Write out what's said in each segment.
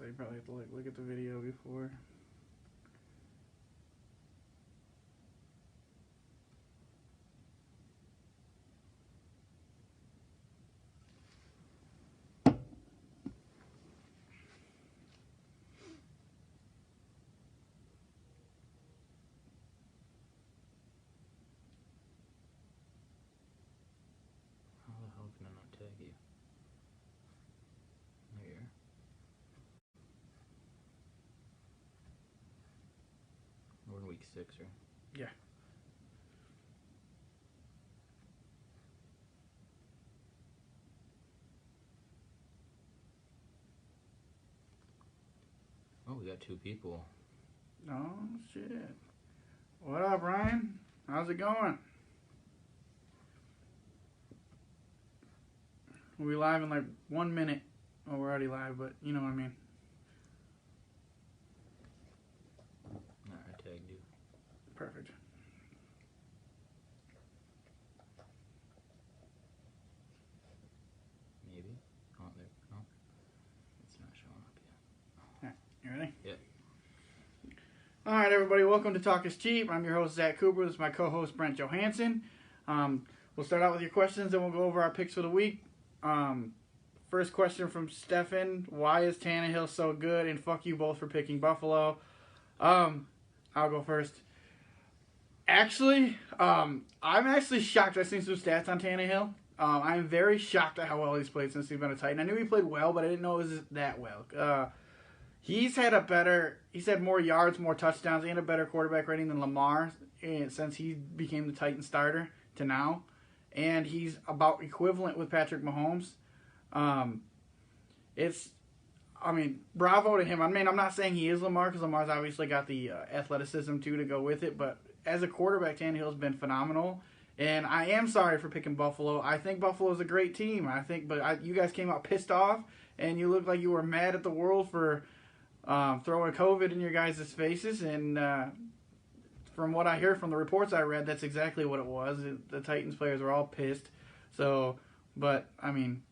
you probably have to look at the video before. How the hell can I not tag you? There you are. We're in week 6, right? Yeah. Oh, we got 2 people. Oh, shit. What up, Ryan? How's it going? We'll be live in like 1 minute. Oh, we're already live, but you know what I mean. Alright, I tagged you. Perfect. Maybe. Oh, there. No. It's not showing up yet. You ready? Yeah. All right, everybody. Welcome to Talk is Cheap. I'm your host, Zach Cooper. This is my co-host, Brent Johansson. We'll start out with your questions, then we'll go over our picks for the week. First question from Stefan. Why is Tannehill so good? And fuck you both for picking Buffalo. I'll go first. Actually, I'm actually shocked. I've seen some stats on Tannehill. I'm very shocked at how well he's played since he's been a Titan. I knew he played well, but I didn't know it was that well. He's had more yards, more touchdowns, and a better quarterback rating than Lamar since he became the Titan starter to now. And he's about equivalent with Patrick Mahomes. Bravo to him. I mean, I'm not saying he is Lamar because Lamar's obviously got the athleticism too to go with it, but as a quarterback, Tannehill's been phenomenal. And I am sorry for picking Buffalo. I think Buffalo's a great team. You guys came out pissed off, and you looked like you were mad at the world for throwing COVID in your guys' faces. And from what I hear from the reports I read, that's exactly what it was. The Titans players were all pissed. So, but I mean,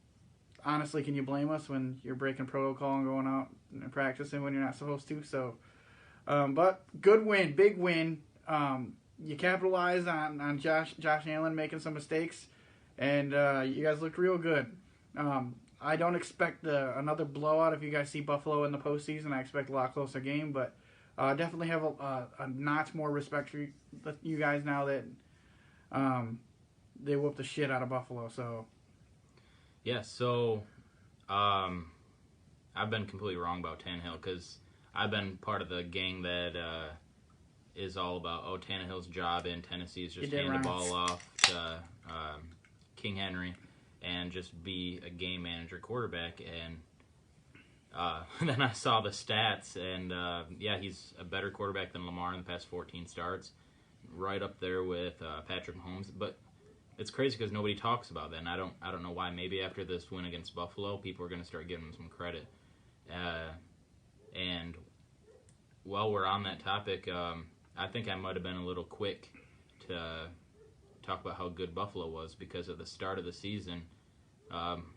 honestly, can you blame us when you're breaking protocol and going out and practicing when you're not supposed to? So, but good win, big win. You capitalized on Josh Allen making some mistakes, and you guys looked real good. I don't expect another blowout if you guys see Buffalo in the postseason. I expect a lot closer game, but definitely have a notch more respect for you guys now that they whooped the shit out of Buffalo. So. Yeah, so I've been completely wrong about Tannehill because I've been part of the gang that is all about, Tannehill's job in Tennessee is just hand the ball off to King Henry and just be a game manager quarterback. And then I saw the stats, and he's a better quarterback than Lamar in the past 14 starts, right up there with Patrick Mahomes. But it's crazy because nobody talks about that, and I don't know why. Maybe after this win against Buffalo, people are going to start giving him some credit. And while we're on that topic, I think I might have been a little quick to talk about how good Buffalo was because at the start of the season,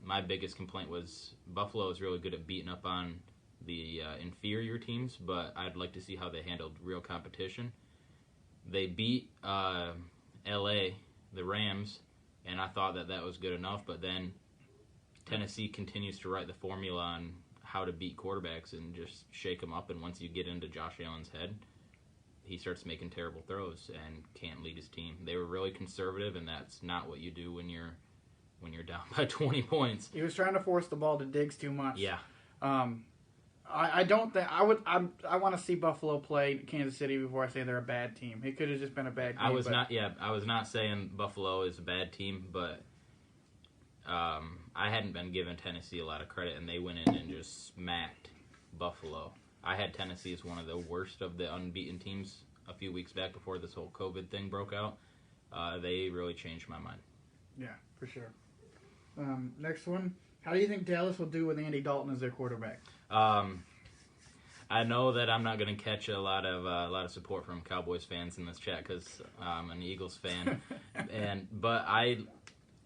my biggest complaint was Buffalo is really good at beating up on the inferior teams, but I'd like to see how they handled real competition. They beat L.A., the Rams, and I thought that was good enough, but then Tennessee continues to write the formula on how to beat quarterbacks and just shake them up, and once you get into Josh Allen's head, he starts making terrible throws and can't lead his team. They were really conservative, and that's not what you do when you're down by 20 points. He was trying to force the ball to Diggs too much. Yeah. I don't think I would. I want to see Buffalo play Kansas City before I say they're a bad team. It could have just been a bad game. I was not saying Buffalo is a bad team, but I hadn't been giving Tennessee a lot of credit, and they went in and just smacked Buffalo. I had Tennessee as one of the worst of the unbeaten teams a few weeks back before this whole COVID thing broke out. They really changed my mind. Yeah, for sure. Next one. How do you think Dallas will do with Andy Dalton as their quarterback? I know that I'm not going to catch a lot of support from Cowboys fans in this chat because I'm an Eagles fan, but I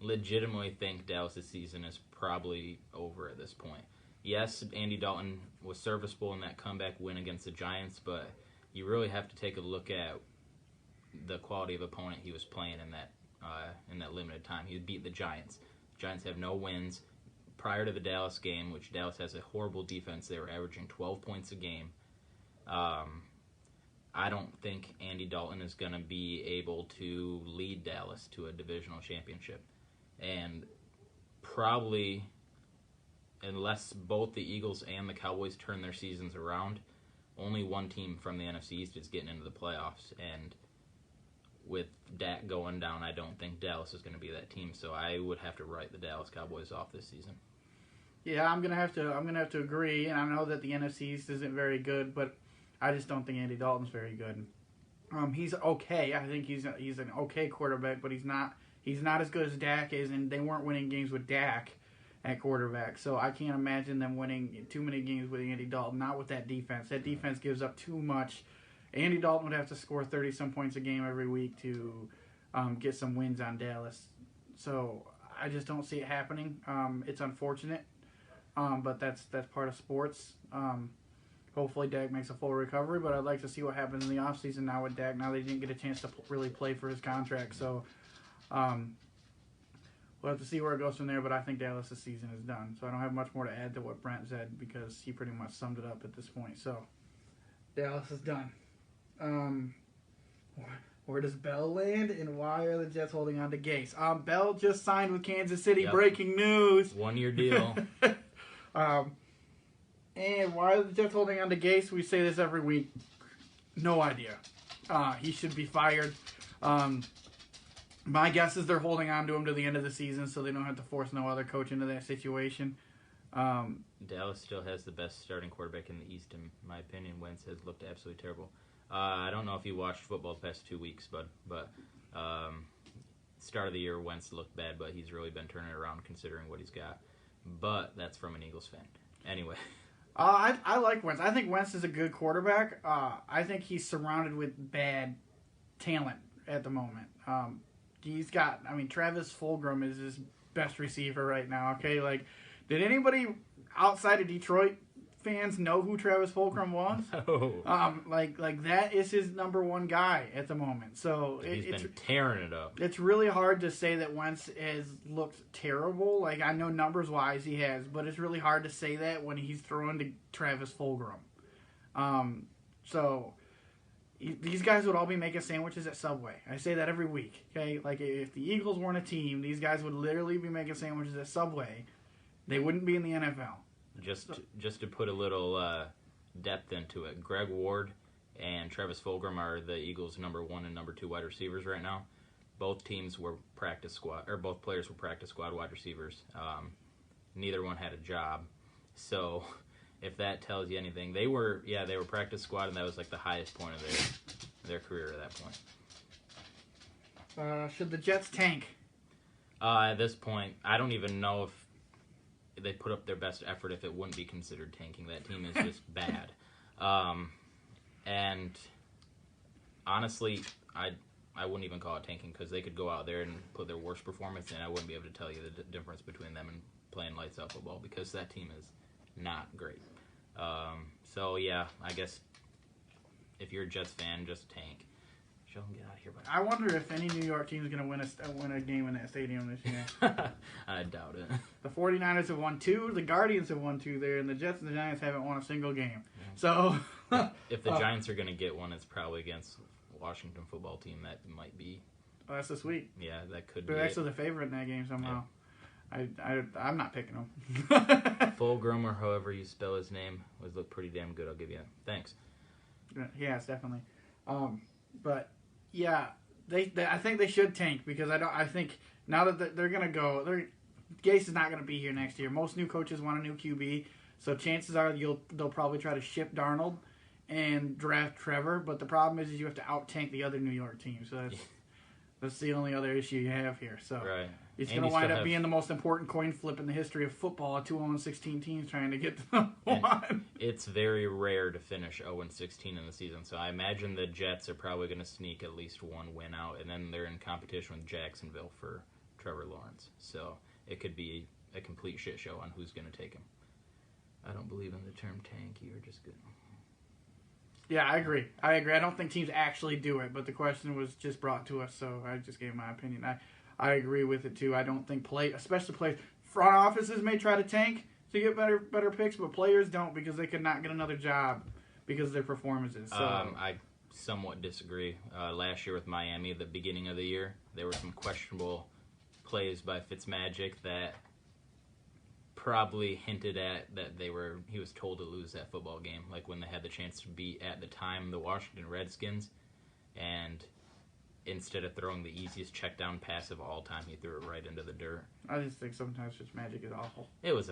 legitimately think Dallas' season is probably over at this point. yes, Andy Dalton was serviceable in that comeback win against the Giants, but you really have to take a look at the quality of opponent he was playing in that limited time. He beat the Giants. Giants have no wins. Prior to the Dallas game, which Dallas has a horrible defense, they were averaging 12 points a game. I don't think Andy Dalton is going to be able to lead Dallas to a divisional championship. And probably, unless both the Eagles and the Cowboys turn their seasons around, only one team from the NFC East is getting into the playoffs. And with Dak going down, I don't think Dallas is going to be that team. So I would have to write the Dallas Cowboys off this season. Yeah, I'm gonna have to agree, and I know that the NFC East isn't very good, but I just don't think Andy Dalton's very good. He's okay. I think he's an okay quarterback, but he's not as good as Dak is, and they weren't winning games with Dak at quarterback. So I can't imagine them winning too many games with Andy Dalton. Not with that defense. That defense gives up too much. Andy Dalton would have to score 30-some points a game every week to get some wins on Dallas. So I just don't see it happening. It's unfortunate, but that's part of sports. Hopefully Dak makes a full recovery, but I'd like to see what happens in the offseason now with Dak. Now they didn't get a chance to really play for his contract, so we'll have to see where it goes from there, but I think Dallas' season is done. So I don't have much more to add to what Brent said because he pretty much summed it up at this point. So Dallas is done. Where does Bell land, and why are the Jets holding on to Gase? Bell just signed with Kansas City. Yep. Breaking news. 1-year deal. And why are the Jets holding on to Gase? We say this every week. No idea. He should be fired. My guess is they're holding on to him to the end of the season so they don't have to force no other coach into that situation. Dallas still has the best starting quarterback in the East, in my opinion. Wentz has looked absolutely terrible. I don't know if you watched football the past 2 weeks, but start of the year, Wentz looked bad, but he's really been turning it around considering what he's got. But that's from an Eagles fan. Anyway. I like Wentz. I think Wentz is a good quarterback. I think he's surrounded with bad talent at the moment. He's got, Travis Fulgham is his best receiver right now, okay? Like, did anybody outside of Detroit fans know who Travis Fulgham was? No. Like that is his number one guy at the moment. So he's been tearing it up. It's really hard to say that Wentz has looked terrible. Like, I know numbers wise he has, but it's really hard to say that when he's throwing to Travis Fulgham. So these guys would all be making sandwiches at Subway. I say that every week. Okay, like if the Eagles weren't a team, these guys would literally be making sandwiches at Subway. They wouldn't be in the NFL. Just to put a little depth into it, Greg Ward and Travis Fulgham are the Eagles' number 1 and number 2 wide receivers right now. Both teams were practice squad, or both players were practice squad wide receivers. Neither one had a job, so if that tells you anything, they were practice squad, and that was like the highest point of their career at that point. Should the Jets tank? At this point, I don't even know if they put up their best effort if it wouldn't be considered tanking. That team is just bad. And honestly, I wouldn't even call it tanking because they could go out there and put their worst performance in. I wouldn't be able to tell you the difference between them and playing lights out football because that team is not great. So yeah, I guess if you're a Jets fan, just tank. Show them get out of here. I wonder if any New York team is going to win a game in that stadium this year. I doubt it. The 49ers have won 2, the Guardians have won 2 there, and the Jets and the Giants haven't won a single game. Yeah. So if the Giants are going to get one, it's probably against Washington football team. That might be. Oh, that's this week. Yeah, that could They're be. They're actually the favorite in that game somehow. Yeah. I'm not picking them. Fulgham, or however you spell his name, was looked pretty damn good. I'll give you that. Thanks. Yes, definitely. But yeah, I think they should tank because I think now that they're gonna go, Gase is not gonna be here next year. Most new coaches want a new QB, so chances are they'll probably try to ship Darnold and draft Trevor. But the problem is you have to out tank the other New York team. So that's the only other issue you have here. So right. It's going to wind up being the most important coin flip in the history of football. 2-0-16 teams trying to get to the one. It's very rare to finish 0-16 in the season, so I imagine the Jets are probably going to sneak at least one win out, and then they're in competition with Jacksonville for Trevor Lawrence. So it could be a complete shit show on who's going to take him. I don't believe in the term tank. You're just good. Yeah, I agree. I don't think teams actually do it, but the question was just brought to us, so I just gave my opinion. I agree with it too. I don't think especially front offices may try to tank to get better picks, but players don't because they could not get another job because of their performances. So I somewhat disagree. Last year with Miami, at the beginning of the year, there were some questionable plays by Fitzmagic that probably hinted at that he was told to lose that football game, like when they had the chance to beat, at the time, the Washington Redskins, and instead of throwing the easiest check down pass of all time, he threw it right into the dirt. I just think sometimes Fitzmagic is awful. It was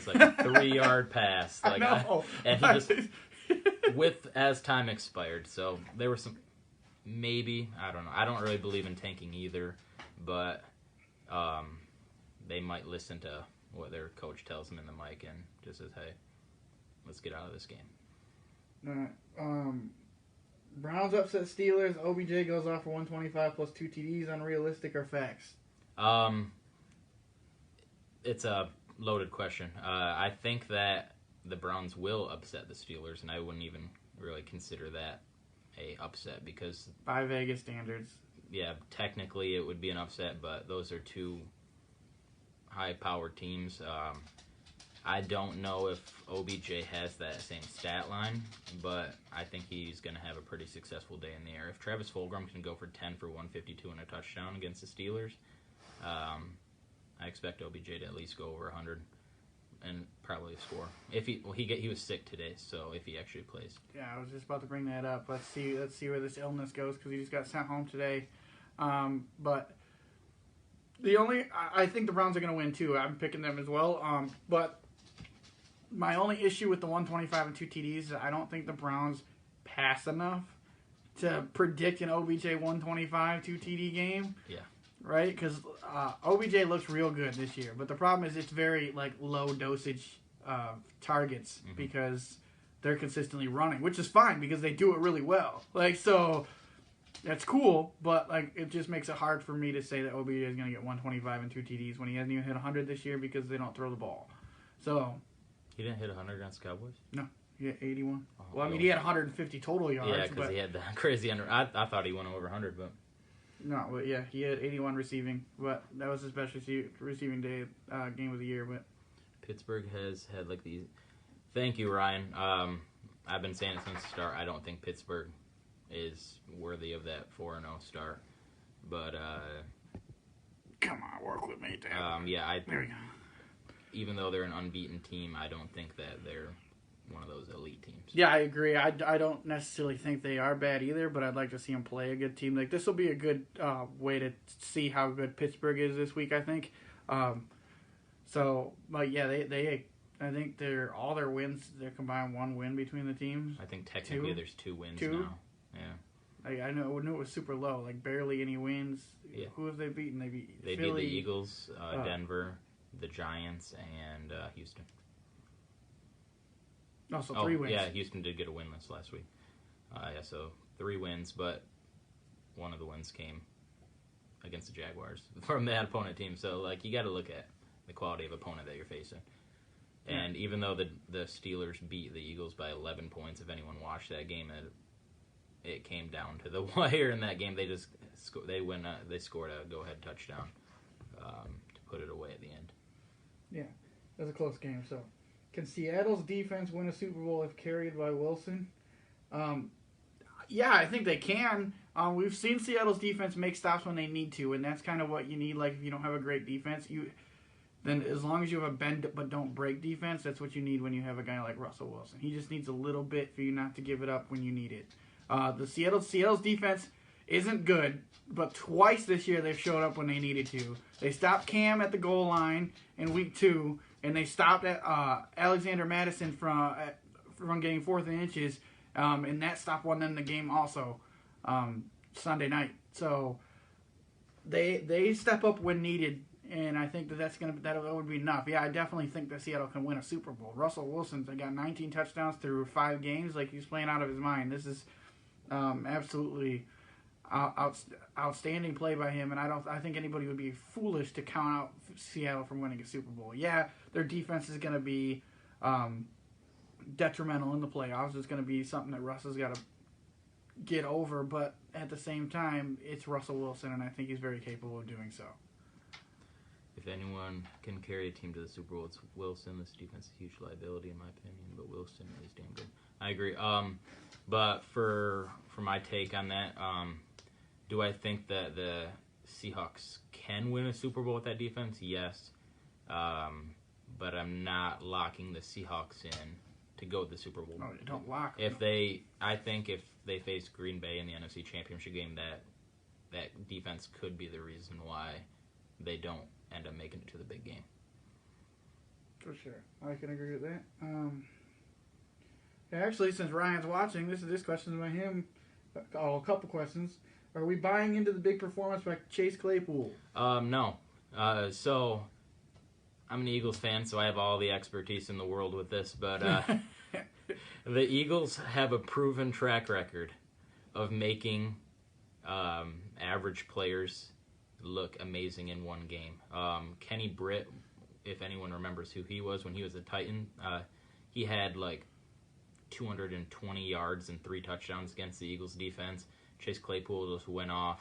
like a 3-yard pass. Like, I know. And he just as time expired. So there were some, maybe, I don't know. I don't really believe in tanking either, but they might listen to what their coach tells them in the mic and just says, hey, let's get out of this game. Browns upset Steelers. OBJ goes off for 125 plus 2 TDs. Unrealistic or facts? It's a loaded question. I think that the Browns will upset the Steelers, and I wouldn't even really consider that a upset because by Vegas standards. Yeah, technically it would be an upset, but those are two high-powered teams. I don't know if OBJ has that same stat line, but I think he's going to have a pretty successful day in the air. If Travis Fulgham can go for 10 for 152 and a touchdown against the Steelers, I expect OBJ to at least go over 100 and probably score. If he was sick today, so if he actually plays. Yeah, I was just about to bring that up. Let's see where this illness goes because he just got sent home today. But I think the Browns are going to win too. I'm picking them as well. But my only issue with the 125 and 2 TDs is I don't think the Browns pass enough to predict an OBJ 125 2 TD game. Yeah. Right? Because OBJ looks real good this year. But the problem is it's very low dosage targets because they're consistently running, which is fine because they do it really well. So that's cool, but it just makes it hard for me to say that OBJ is going to get 125 and 2 TDs when he hasn't even hit 100 this year because they don't throw the ball. So he didn't hit 100 against the Cowboys? No, he hit 81. Oh, well, I mean, he had 150 total yards. Yeah, because he had that crazy under. I thought he went over 100, but no, but yeah, he had 81 receiving, but that was his best receiving day game of the year. But Pittsburgh has had these. Thank you, Ryan. I've been saying it since the start. I don't think Pittsburgh is worthy of that 4-0 start, but come on, work with me, Dad. There we go. Even though they're an unbeaten team, I don't think that they're one of those elite teams. Yeah, I agree. I don't necessarily think they are bad either, but I'd like to see them play a good team. This will be a good way to see how good Pittsburgh is this week, I think. But yeah, they I think all their wins, they're combined 1 win between the teams. I think technically there's 2 wins 2? now. Yeah. I knew it was super low, barely any wins. Yeah. Who have they beaten? They beat Philly. Beat the Eagles, Denver, the Giants, and Houston. So 3 wins. Yeah, Houston did get a winless last week. So 3 wins, but one of the wins came against the Jaguars from that opponent team. So you got to look at the quality of opponent that you're facing. And even though the Steelers beat the Eagles by 11 points, if anyone watched that game, it came down to the wire in that game. They just scored a go-ahead touchdown to put it away at the end. Yeah, it was a close game. So, can Seattle's defense win a Super Bowl if carried by Wilson? Yeah, I think they can. We've seen Seattle's defense make stops when they need to, and that's kind of what you need. If you don't have a great defense, then as long as you have a bend but don't break defense, that's what you need when you have a guy like Russell Wilson. He just needs a little bit for you not to give it up when you need it. The Seattle's defense isn't good, but twice this year they've showed up when they needed to. They stopped Cam at the goal line in week 2, and they stopped Alexander Madison from getting 4th and inches, and that stop won them the game also Sunday night. So they step up when needed. And I think that would be enough. Yeah, I definitely think that Seattle can win a Super Bowl. Russell Wilson's got 19 touchdowns through 5 games. He's playing out of his mind. This is absolutely outstanding play by him. And I think anybody would be foolish to count out Seattle from winning a Super Bowl. Yeah, their defense is going to be detrimental in the playoffs. It's going to be something that Russ has got to get over. But at the same time, it's Russell Wilson, and I think he's very capable of doing so. If anyone can carry a team to the Super Bowl, it's Wilson. This defense is a huge liability, in my opinion, but Wilson is damn good. I agree. But for my take on that, do I think that the Seahawks can win a Super Bowl with that defense? Yes. But I'm not locking the Seahawks in to go to the Super Bowl. No, you don't lock them. I think if they face Green Bay in the NFC Championship game, that defense could be the reason why they don't end up making it to the big game. For sure. I can agree with that. Actually, since Ryan's watching, this question is by him. A couple questions. Are we buying into the big performance by Chase Claypool? No. So, I'm an Eagles fan, so I have all the expertise in the world with this, but the Eagles have a proven track record of making average players look amazing in one game. Kenny Britt, if anyone remembers who he was when he was a Titan, he had like 220 yards and 3 touchdowns against the Eagles defense. Chase Claypool just went off.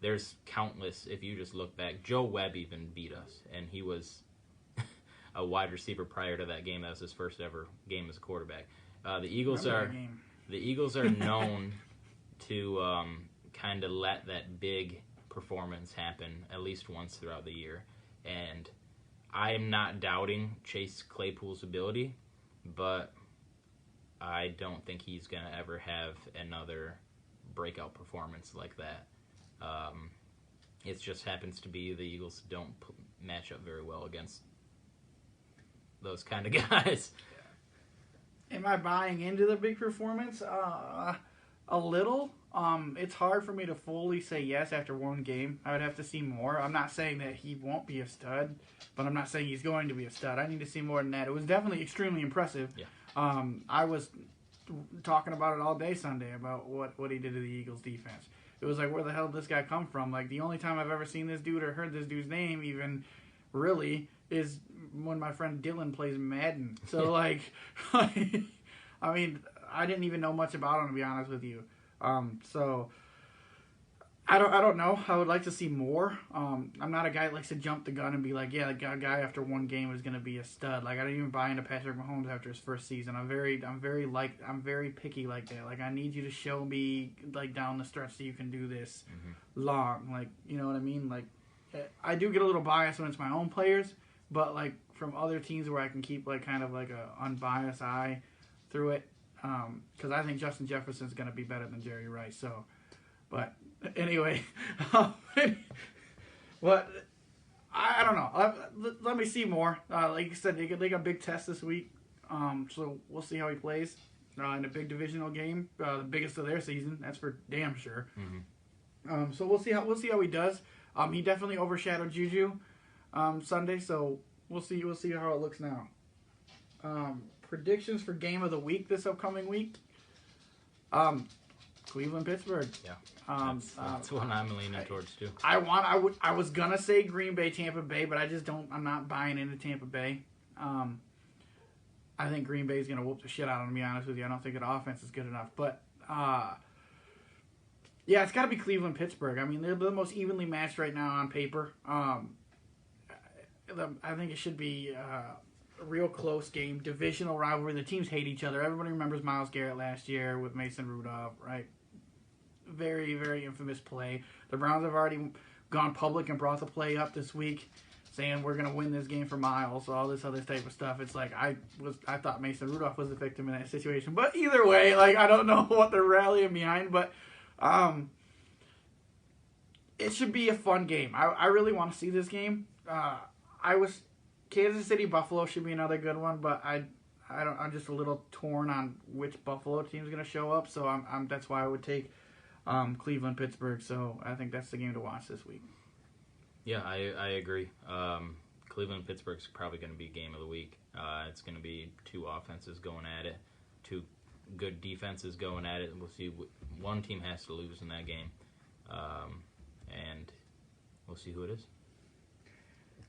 There's countless, if you just look back. Joe Webb even beat us, and he was a wide receiver prior to that game. That was his first ever game as a quarterback. The Eagles are known to kind of let that big performance happen at least once throughout the year, and I am not doubting Chase Claypool's ability, but I don't think he's going to ever have another breakout performance like that. It just happens to be the Eagles don't match up very well against those kind of guys. Am I buying into the big performance? A little. It's hard for me to fully say yes after one game. I would have to see more. I'm not saying that he won't be a stud, but I'm not saying he's going to be a stud. I need to see more than that. It was definitely extremely impressive. Yeah. I was talking about it all day Sunday about what he did to the Eagles defense. It was like, where the hell did this guy come from? Like, the only time I've ever seen this dude or heard this dude's name even really is when my friend Dylan plays Madden. So, like, I mean, I didn't even know much about him, to be honest with you. So I don't know. I would like to see more. I'm not a guy that likes to jump the gun and be like, yeah, the guy after one game is going to be a stud. Like, I don't even buy into Patrick Mahomes after his first season. I'm very picky like that. Like, I need you to show me, like, down the stretch that you can do this long. Like, you know what I mean? Like, I do get a little biased when it's my own players, but, like, from other teams where I can keep, like, kind of like a unbiased eye through it. Because I think Justin Jefferson's going to be better than Jerry Rice. So, but anyway, but I don't know. Let me see more. Like you said, they got a big test this week. So we'll see how he plays in a big divisional game, the biggest of their season. That's for damn sure. Mm-hmm. So we'll see how he does. He definitely overshadowed Juju Sunday. So we'll see how it looks now. Predictions for game of the week this upcoming week. Cleveland, Pittsburgh. Yeah, that's one I'm leaning towards too. I was gonna say Green Bay, Tampa Bay, but I'm not buying into Tampa Bay. I think Green Bay's gonna whoop the shit out of them, to be honest with you. I don't think the offense is good enough, but yeah, it's got to be Cleveland, Pittsburgh. I mean, they're the most evenly matched right now on paper. I think it should be a real close game, divisional rivalry. The teams hate each other. Everybody remembers Myles Garrett last year with Mason Rudolph, right? Very, very infamous play. The Browns have already gone public and brought the play up this week, saying we're going to win this game for Myles, all this other type of stuff. It's like I thought Mason Rudolph was the victim in that situation. But either way, like, I don't know what they're rallying behind, but it should be a fun game. I really want to see this game. Kansas City Buffalo should be another good one, but I'm just a little torn on which Buffalo team is going to show up. So that's why I would take Cleveland Pittsburgh. So I think that's the game to watch this week. Yeah, I agree. Cleveland Pittsburgh's probably going to be game of the week. It's going to be two offenses going at it, two good defenses going at it. We'll see. One team has to lose in that game, and we'll see who it is.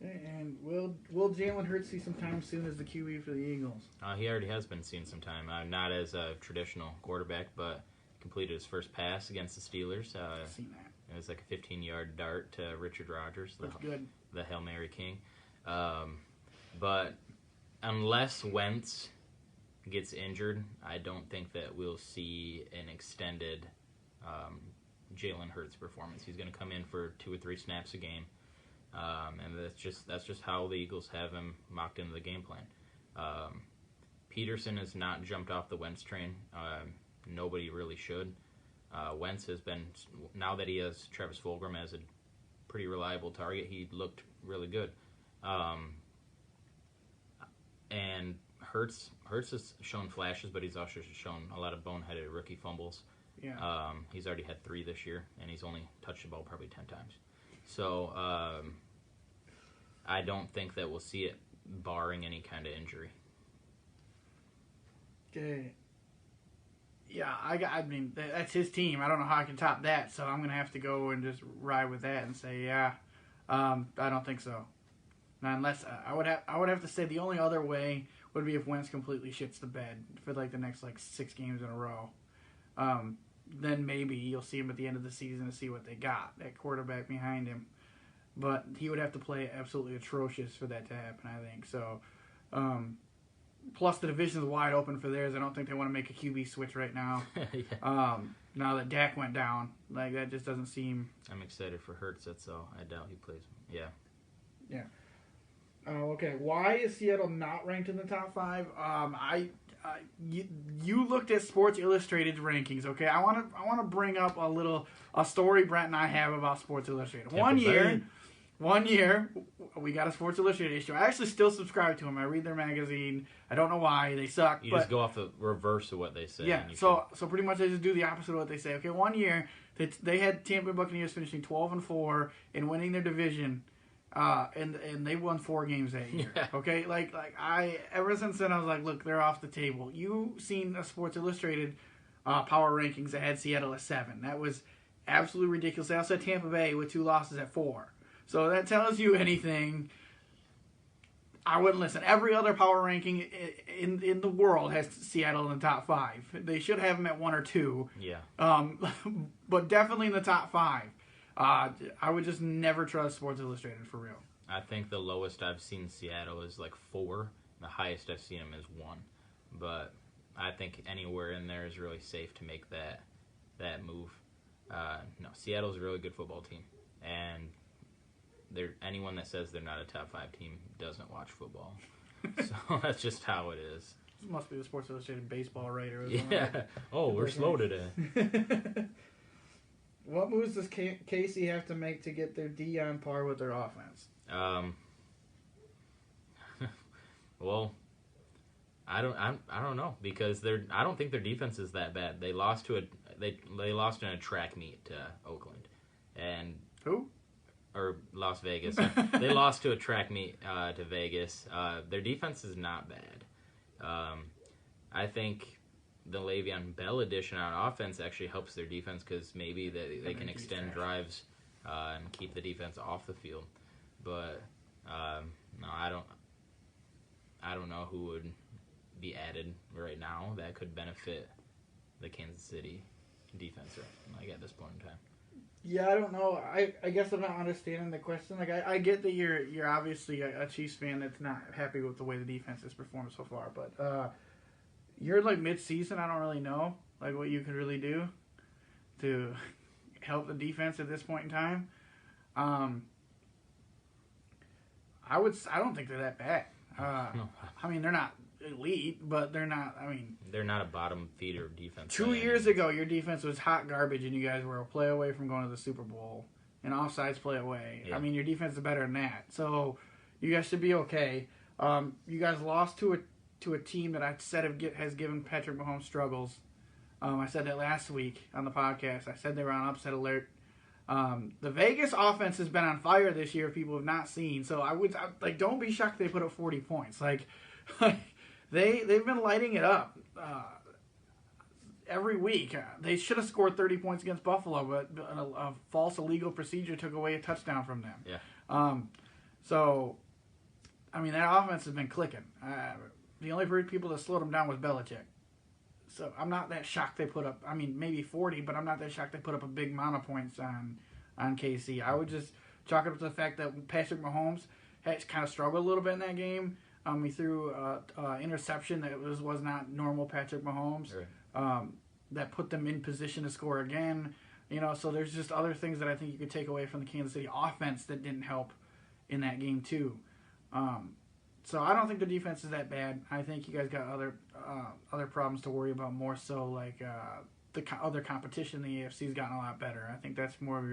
And will Jalen Hurts see some time soon as the QB for the Eagles? He already has been seeing some time. Not as a traditional quarterback, but completed his first pass against the Steelers. I've seen that. It was like a 15-yard dart to Richard Rodgers, That's good. The Hail Mary King. But unless Wentz gets injured, I don't think that we'll see an extended Jalen Hurts performance. He's going to come in for 2 or 3 snaps a game, and that's just how the Eagles have him mocked into the game plan. Peterson has not jumped off the Wentz train. Nobody really should. Wentz has been, now that he has Travis Fulgham as a pretty reliable target, he looked really good. And Hurts has shown flashes, but he's also shown a lot of boneheaded rookie fumbles. Yeah. He's already had 3 this year, and he's only touched the ball probably 10 times. So I don't think that we'll see it barring any kind of injury. Okay. Yeah, I mean, that's his team. I don't know how I can top that, so I'm going to have to go and just ride with that and say, yeah, I don't think so. Now, unless I would have to say the only other way would be if Wentz completely shits the bed for like the next 6 games in a row. Then maybe you'll see him at the end of the season to see what they got, that quarterback behind him. But he would have to play absolutely atrocious for that to happen, I think. So, plus the division's wide open for theirs. I don't think they want to make a QB switch right now. Yeah. Now that Dak went down, that just doesn't seem. I'm excited for Hurts. That's all. I doubt he plays. Yeah. Yeah. Okay. Why is Seattle not ranked in the top 5? You looked at Sports Illustrated's rankings. Okay. I want to bring up a story Brent and I have about Sports Illustrated. One year, we got a Sports Illustrated issue. I actually still subscribe to them. I read their magazine. I don't know why. They suck. You just go off the reverse of what they say. Yeah, so pretty much I just do the opposite of what they say. Okay, one year, they had Tampa Bay Buccaneers finishing 12-4 and winning their division, and they won 4 games that year. Yeah. Okay, ever since then, I was like, look, they're off the table. You seen a Sports Illustrated power rankings that had Seattle at 7. That was absolutely ridiculous. They also had Tampa Bay with 2 losses at 4. So that tells you anything. I wouldn't listen. Every other power ranking in the world has Seattle in the top 5. They should have them at 1 or 2. Yeah. But definitely in the top 5. I would just never trust Sports Illustrated for real. I think the lowest I've seen Seattle is 4. The highest I've seen them is 1. But I think anywhere in there is really safe to make that move. No, Seattle's a really good football team, and anyone that says they're not a top 5 team doesn't watch football. So that's just how it is. This must be the Sports Illustrated baseball writer. Yeah. Oh, we're slow today. What moves does Casey have to make to get their D on par with their offense? Well, I don't know, because I don't think their defense is that bad. They lost in a track meet to Oakland, and who? Or Las Vegas. They lost to a track meet to Vegas. Their defense is not bad. I think the Le'Veon Bell addition on offense actually helps their defense, because maybe they can extend drives and keep the defense off the field. But no, I don't know who would be added right now that could benefit the Kansas City defense at this point in time. Yeah, I don't know. I guess I'm not understanding the question. I get that you're obviously a Chiefs fan that's not happy with the way the defense has performed so far, but you're mid-season. I don't really know what you could really do to help the defense at this point in time. I don't think they're that bad. No. I mean, they're not elite, but they're not. I mean, they're not a bottom feeder defense. 2 years ago, your defense was hot garbage, and you guys were a play away from going to the Super Bowl, and offsides play away. Yeah. I mean, your defense is better than that, so you guys should be okay. You guys lost to a team that I said has given Patrick Mahomes struggles. I said that last week on the podcast. I said they were on upset alert. The Vegas offense has been on fire this year. People have not seen, so don't be shocked they put up 40 points. They've been lighting it up every week. They should have scored 30 points against Buffalo, but a false illegal procedure took away a touchdown from them. Yeah. So, I mean, that offense has been clicking. The only people that slowed them down was Belichick. So I'm not that shocked they put up. I mean, maybe 40, but I'm not that shocked they put up a big amount of points on KC. I would just chalk it up to the fact that Patrick Mahomes had kind of struggled a little bit in that game. He threw interception that was not normal Patrick Mahomes. Right. That put them in position to score again. So there's just other things that I think you could take away from the Kansas City offense that didn't help in that game too. So I don't think the defense is that bad. I think you guys got other problems to worry about, more so like the other competition in the AFC's gotten a lot better. I think that's more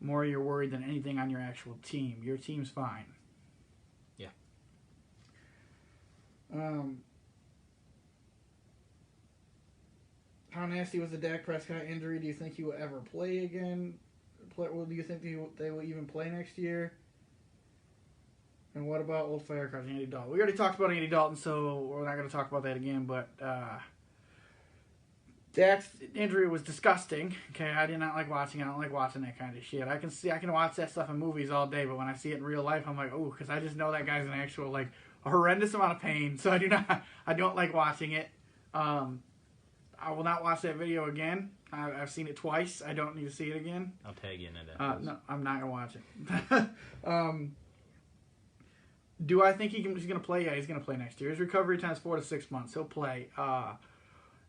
you're worried than anything on your actual team. Your team's fine. Yeah. How nasty was the Dak Prescott injury? Do you think he will ever play again? Do you think they will even play next year? And what about old firecracker Andy Dalton? We already talked about Andy Dalton, so we're not going to talk about that again. But Dak's injury was disgusting. Okay, I did not like watching it. I don't like watching that kind of shit. I can watch that stuff in movies all day, but when I see it in real life, I'm like, oh, because I just know that guy's in actual like a horrendous amount of pain. So I don't like watching it. I will not watch that video again. I've seen it twice. I don't need to see it again. I'll tag you in it. No, I'm not gonna watch it. Do I think he's going to play? Yeah, he's going to play next year. His recovery time is 4 to 6 months. He'll play.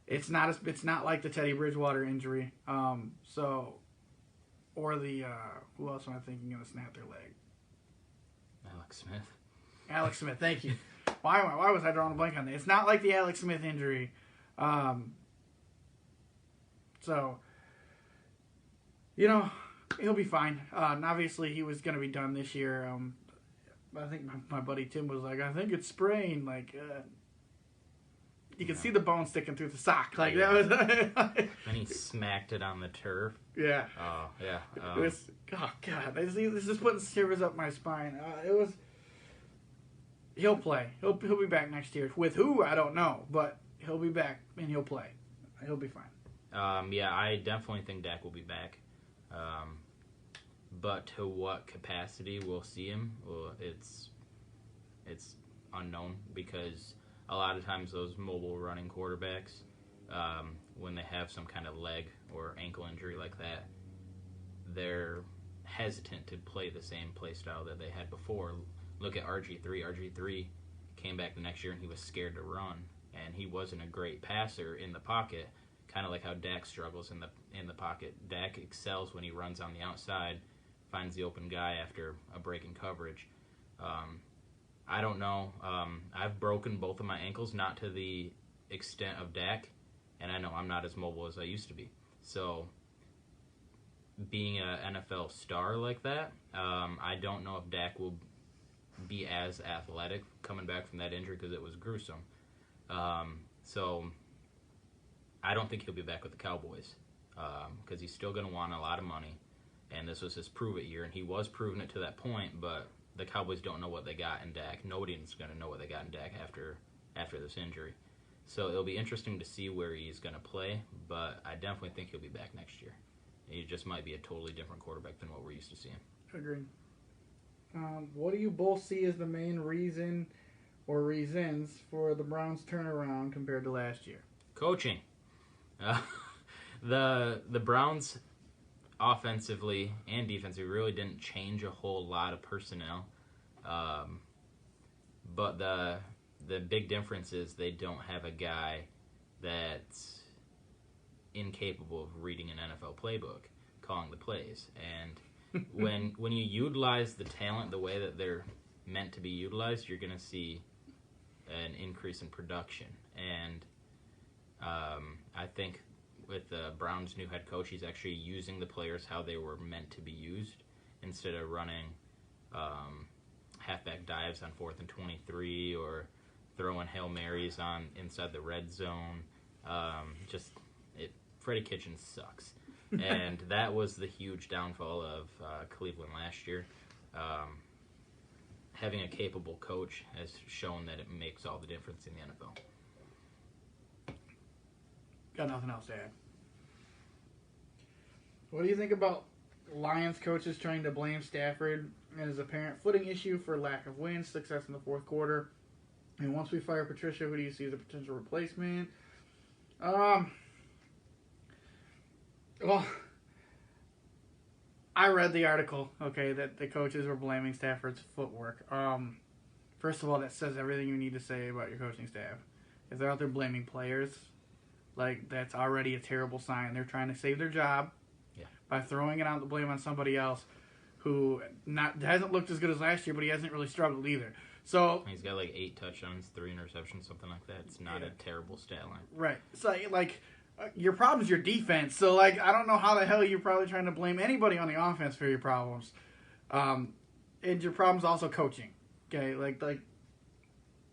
It's not like the Teddy Bridgewater injury. Or the who else am I thinking going to snap their leg? Alex Smith. Thank you. Why was I drawing a blank on that? It's not like the Alex Smith injury. So he'll be fine. And obviously, he was going to be done this year. I think my buddy Tim was like, I think it's sprained. Like, you can see the bone sticking through the sock. Like, that was. And he smacked it on the turf. Yeah. Oh, yeah. It was, oh, God. This is putting shivers up my spine. He'll play. He'll be back next year. With who? I don't know. But he'll be back, and he'll play. He'll be fine. Yeah, I definitely think Dak will be back. But to what capacity we'll see him, well, it's unknown, because a lot of times those mobile running quarterbacks, when they have some kind of leg or ankle injury like that, they're hesitant to play the same play style that they had before. Look at RG3. RG3 came back the next year and he was scared to run, and he wasn't a great passer in the pocket, kind of like how Dak struggles in the pocket. Dak excels when he runs on the outside, finds the open guy after a break in coverage. I don't know. I've broken both of my ankles, not to the extent of Dak, and I know I'm not as mobile as I used to be. So being an NFL star like that, I don't know if Dak will be as athletic coming back from that injury, because it was gruesome. So I don't think he'll be back with the Cowboys, because he's still going to want a lot of money. And this was his prove-it year, and he was proving it to that point, but the Cowboys don't know what they got in Dak. Nobody's going to know what they got in Dak after this injury. So it'll be interesting to see where he's going to play, but I definitely think he'll be back next year. He just might be a totally different quarterback than what we're used to seeing. Agreed. What do you both see as the main reason or reasons for the Browns' turnaround compared to last year? Coaching. The Browns, offensively and defensively, really didn't change a whole lot of personnel. But the big difference is they don't have a guy that's incapable of reading an NFL playbook, calling the plays. And when you utilize the talent the way that they're meant to be utilized, you're going to see an increase in production. And I think with the Browns' new head coach, he's actually using the players how they were meant to be used, instead of running halfback dives on 4th and 23 or throwing Hail Marys on inside the red zone. Freddie Kitchens sucks. And that was the huge downfall of Cleveland last year. Having a capable coach has shown that it makes all the difference in the NFL. Got nothing else to add. What do you think about Lions coach is trying to blame Stafford and his apparent footing issue for lack of wins, success in the fourth quarter. And once we fire Patricia, who do you see as a potential replacement? Well, I read the article, okay, that the coaches were blaming Stafford's footwork. First of all, that says everything you need to say about your coaching staff. If they're out there blaming players, like, that's already a terrible sign. They're trying to save their job by throwing it on the blame on somebody else who hasn't looked as good as last year, but he hasn't really struggled either. So he's got like 8 touchdowns, 3 interceptions, something like that. It's not a terrible stat line. Right. So, like, your problem's your defense. So, like, I don't know how the hell you're probably trying to blame anybody on the offense for your problems. And your problem's also coaching. Okay? Like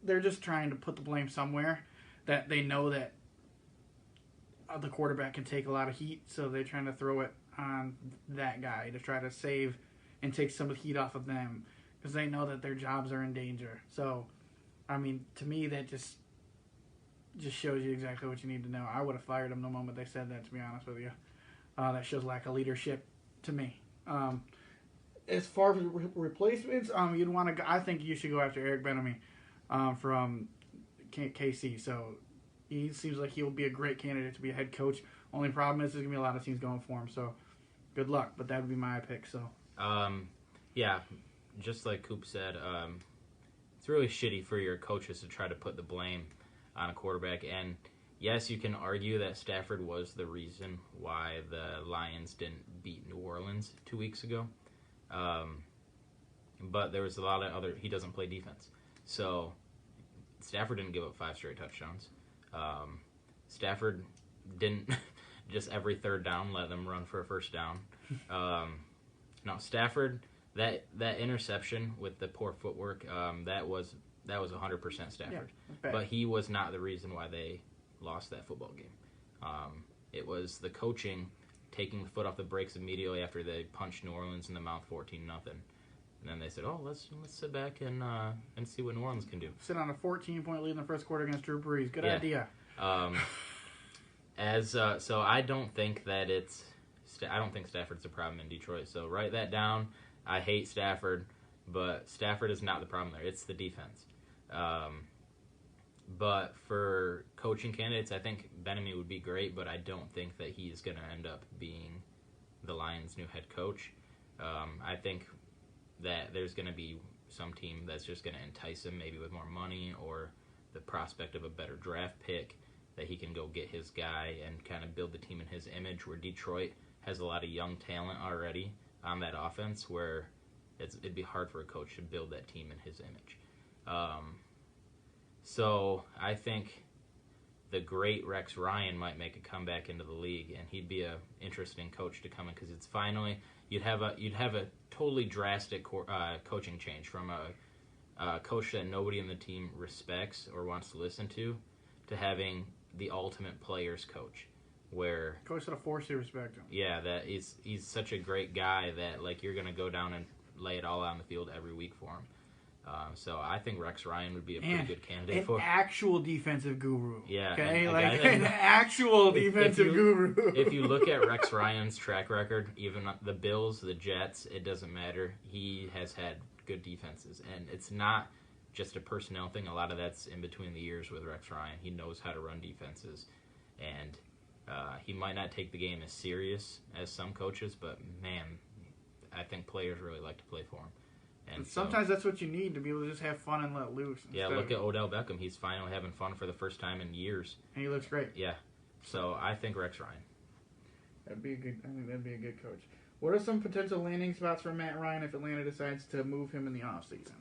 they're just trying to put the blame somewhere that they know that the quarterback can take a lot of heat, so they're trying to throw it on that guy to try to save and take some of the heat off of them because they know that their jobs are in danger. So, I mean, to me, that just shows you exactly what you need to know. I would have fired him the moment they said that, to be honest with you. That shows lack of leadership to me. As far as replacements, you'd want to. I think you should go after Eric Bieniemy from KC. So he seems like he will be a great candidate to be a head coach. Only problem is there's gonna be a lot of teams going for him. So good luck. But that would be my pick. So yeah, just like Coop said, it's really shitty for your coaches to try to put the blame on a quarterback. And yes, you can argue that Stafford was the reason why the Lions didn't beat New Orleans 2 weeks ago. But there was a lot of other... He doesn't play defense. So Stafford didn't give up 5 straight touchdowns. Stafford didn't just every third down let them run for a first down. No, Stafford, that interception with the poor footwork, that was 100% Stafford. Yeah, but he was not the reason why they lost that football game. It was the coaching taking the foot off the brakes immediately after they punched New Orleans in the mouth 14-0. And then they said, "Oh, let's sit back and see what New Orleans can do." Sit on a 14-point lead in the first quarter against Drew Brees. Good idea. So I don't think that I don't think Stafford's a problem in Detroit. So write that down. I hate Stafford, but Stafford is not the problem there. It's the defense. But for coaching candidates, I think Bieniemy would be great, but I don't think that he is going to end up being the Lions' new head coach. I think that there's going to be some team that's just going to entice him, maybe with more money or the prospect of a better draft pick, that he can go get his guy and kind of build the team in his image, where Detroit has a lot of young talent already on that offense, where it'd be hard for a coach to build that team in his image. So I think the great Rex Ryan might make a comeback into the league, and he'd be a interesting coach to come in, because it's finally you'd have a totally drastic coaching change from a coach that nobody in the team respects or wants to listen to having the ultimate players coach, where coach that'll force you to respect him. Yeah, that he's such a great guy that, like, you're gonna go down and lay it all out on the field every week for him. So I think Rex Ryan would be a pretty good candidate for an actual defensive guru. Yeah, okay, like an actual defensive guru. If you look at Rex Ryan's track record, even the Bills, the Jets, it doesn't matter. He has had good defenses, and it's not just a personnel thing. A lot of that's in between the years with Rex Ryan. He knows how to run defenses, and he might not take the game as serious as some coaches, but man, I think players really like to play for him. And sometimes that's what you need to be able to just have fun and let loose. Yeah, look at Odell Beckham. He's finally having fun for the first time in years. And he looks great. Yeah. So I think Rex Ryan. I think that'd be a good coach. What are some potential landing spots for Matt Ryan if Atlanta decides to move him in the offseason?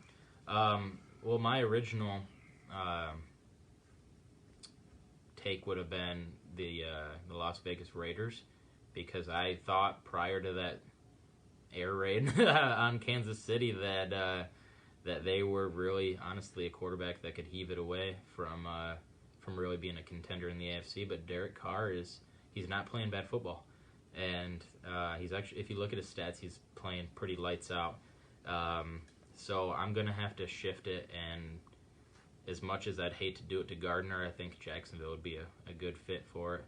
Well, my original take would have been the Las Vegas Raiders, because I thought prior to that air raid on Kansas City that they were really, honestly, a quarterback that could heave it away from really being a contender in the AFC. But Derek Carr he's not playing bad football, and he's actually, if you look at his stats, he's playing pretty lights out. So I'm gonna have to shift it, and as much as I'd hate to do it to Gardner, I think Jacksonville would be a good fit for it.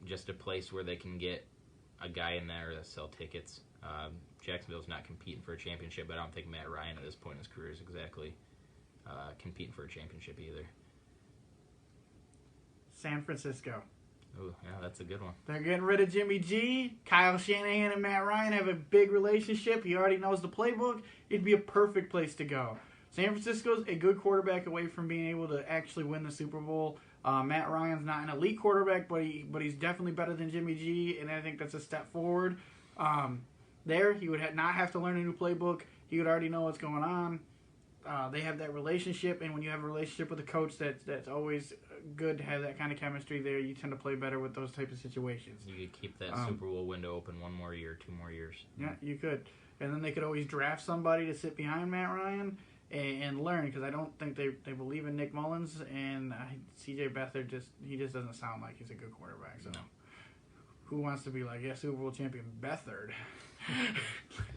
Just a place where they can get a guy in there that sell tickets. Jacksonville's not competing for a championship, but I don't think Matt Ryan at this point in his career is exactly competing for a championship either. San Francisco. Oh, yeah, that's a good one. They're getting rid of Jimmy G. Kyle Shanahan and Matt Ryan have a big relationship. He already knows the playbook. It'd be a perfect place to go. San Francisco's a good quarterback away from being able to actually win the Super Bowl. Matt Ryan's not an elite quarterback, but he's definitely better than Jimmy G, and I think that's a step forward. There, he would not have to learn a new playbook. He would already know what's going on. They have that relationship, and when you have a relationship with a coach, that's always good to have that kind of chemistry there. You tend to play better with those types of situations. You could keep that Super Bowl window open one more year, 2 more years. Yeah, you could. And then they could always draft somebody to sit behind Matt Ryan and learn, because I don't think they believe in Nick Mullins, and C.J. Beathard just doesn't sound like he's a good quarterback. So, who wants to be like, Super Bowl champion Beathard?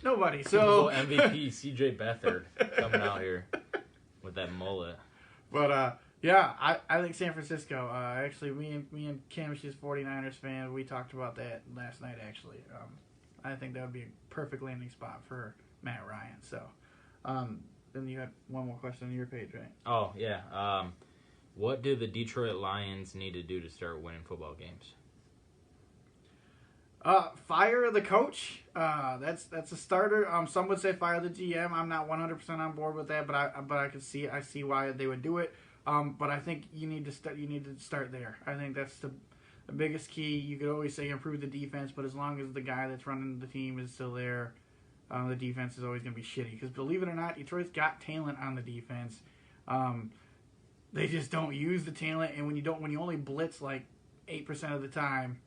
Nobody. So MVP C.J. Beathard coming out here with that mullet. But I think San Francisco. Actually, me and Kim, she's a 49ers fan. We talked about that last night. Actually, I think that would be a perfect landing spot for Matt Ryan. So, then you had one more question on your page, right? Oh yeah. What do the Detroit Lions need to do to start winning football games? Fire the coach. That's a starter. Some would say fire the GM. I'm not 100% on board with that, but I see why they would do it. But I think you need to start there. I think that's the biggest key. You could always say improve the defense, but as long as the guy that's running the team is still there, the defense is always going to be shitty. Because believe it or not, Detroit's got talent on the defense. They just don't use the talent, and when you only blitz like 8% of the time,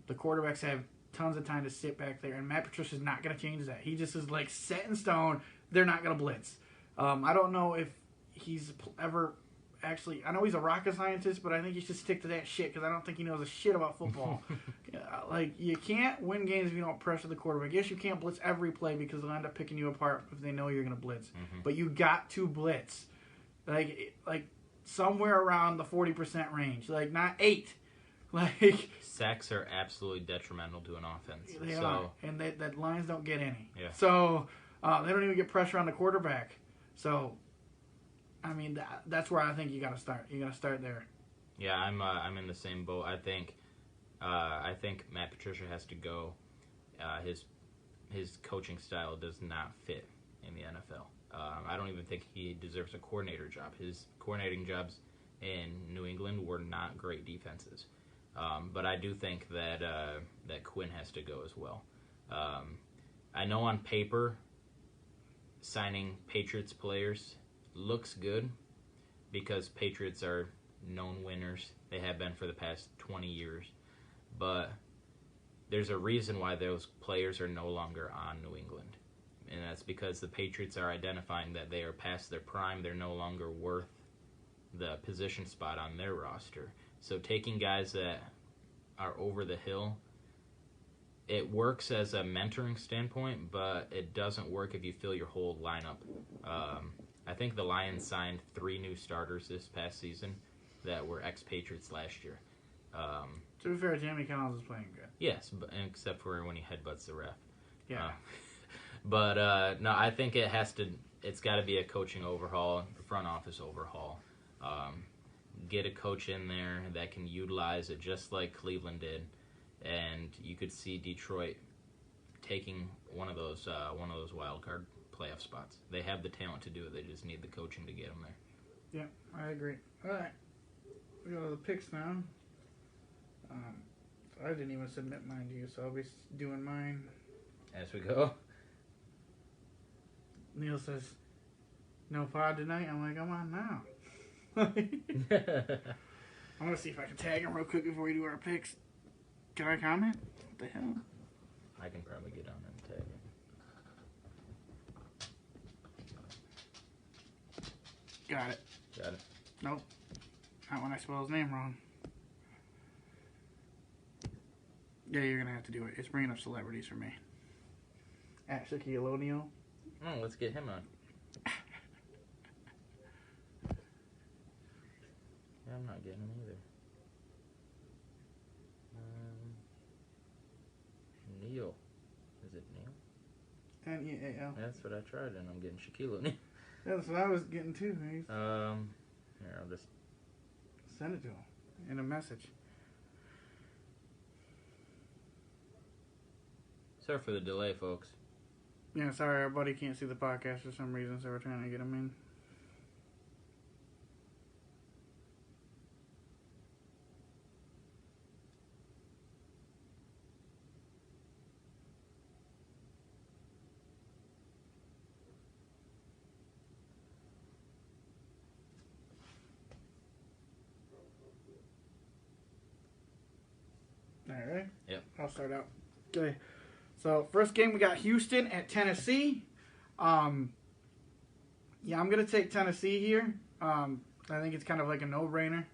the quarterbacks have tons of time to sit back there, and Matt Patricia's not going to change that. He just is like set in stone. They're not going to blitz. I don't know if he's ever actually. I know he's a rocket scientist, but I think he should stick to that shit because I don't think he knows a shit about football. Like, you can't win games if you don't pressure the quarterback. Yes, you can't blitz every play because they'll end up picking you apart if they know you're going to blitz. Mm-hmm. But you got to blitz, like somewhere around the 40% range, like not 8. Like, sacks are absolutely detrimental to an offense. They are, and that Lions don't get any. Yeah. So they don't even get pressure on the quarterback. So, I mean, that's where I think you got to start. You got to start there. Yeah, I'm in the same boat. I think Matt Patricia has to go. His coaching style does not fit in the NFL. I don't even think he deserves a coordinator job. His coordinating jobs in New England were not great defenses. But I do think that Quinn has to go as well. I know on paper, signing Patriots players looks good because Patriots are known winners. They have been for the past 20 years. But there's a reason why those players are no longer on New England. And that's because the Patriots are identifying that they are past their prime. They're no longer worth the position spot on their roster. So taking guys that are over the hill, it works as a mentoring standpoint, but it doesn't work if you fill your whole lineup. I think the Lions signed 3 new starters this past season that were ex-Patriots last year. To be fair, Jamie Collins is playing good. Yes, except for when he headbutts the ref. Yeah. No, I think it's got to be a coaching overhaul, front office overhaul. Get a coach in there that can utilize it just like Cleveland did, and you could see Detroit taking one of those wild card playoff spots. They have the talent to do it. They just need the coaching to get them there. Yeah, I agree. All right, we go to the picks now. So I didn't even submit mine to you, so I'll be doing mine as we go. Neil says, "No pod tonight." I'm like, "I'm on now." I'm gonna see if I can tag him real quick before we do our picks. Can I comment? What the hell? I can probably get on and tag him. Got it. Nope. Not when I spell his name wrong. Yeah, you're gonna have to do it. It's bringing up celebrities for me. At Shaquille O'Neal. Oh, let's get him on. I'm not getting him either. Neal. Is it Neal? Neal. That's what I tried, and I'm getting Shaquille O'Neal. That's what I was getting too. Here, I'll just send it to him in a message. Sorry for the delay, folks. Yeah, sorry, our buddy can't see the podcast for some reason, so we're trying to get him in. All right. Yep. I'll start out. Okay. So first game we got Houston at Tennessee. Yeah, I'm gonna take Tennessee here. I think it's kind of like a no-brainer.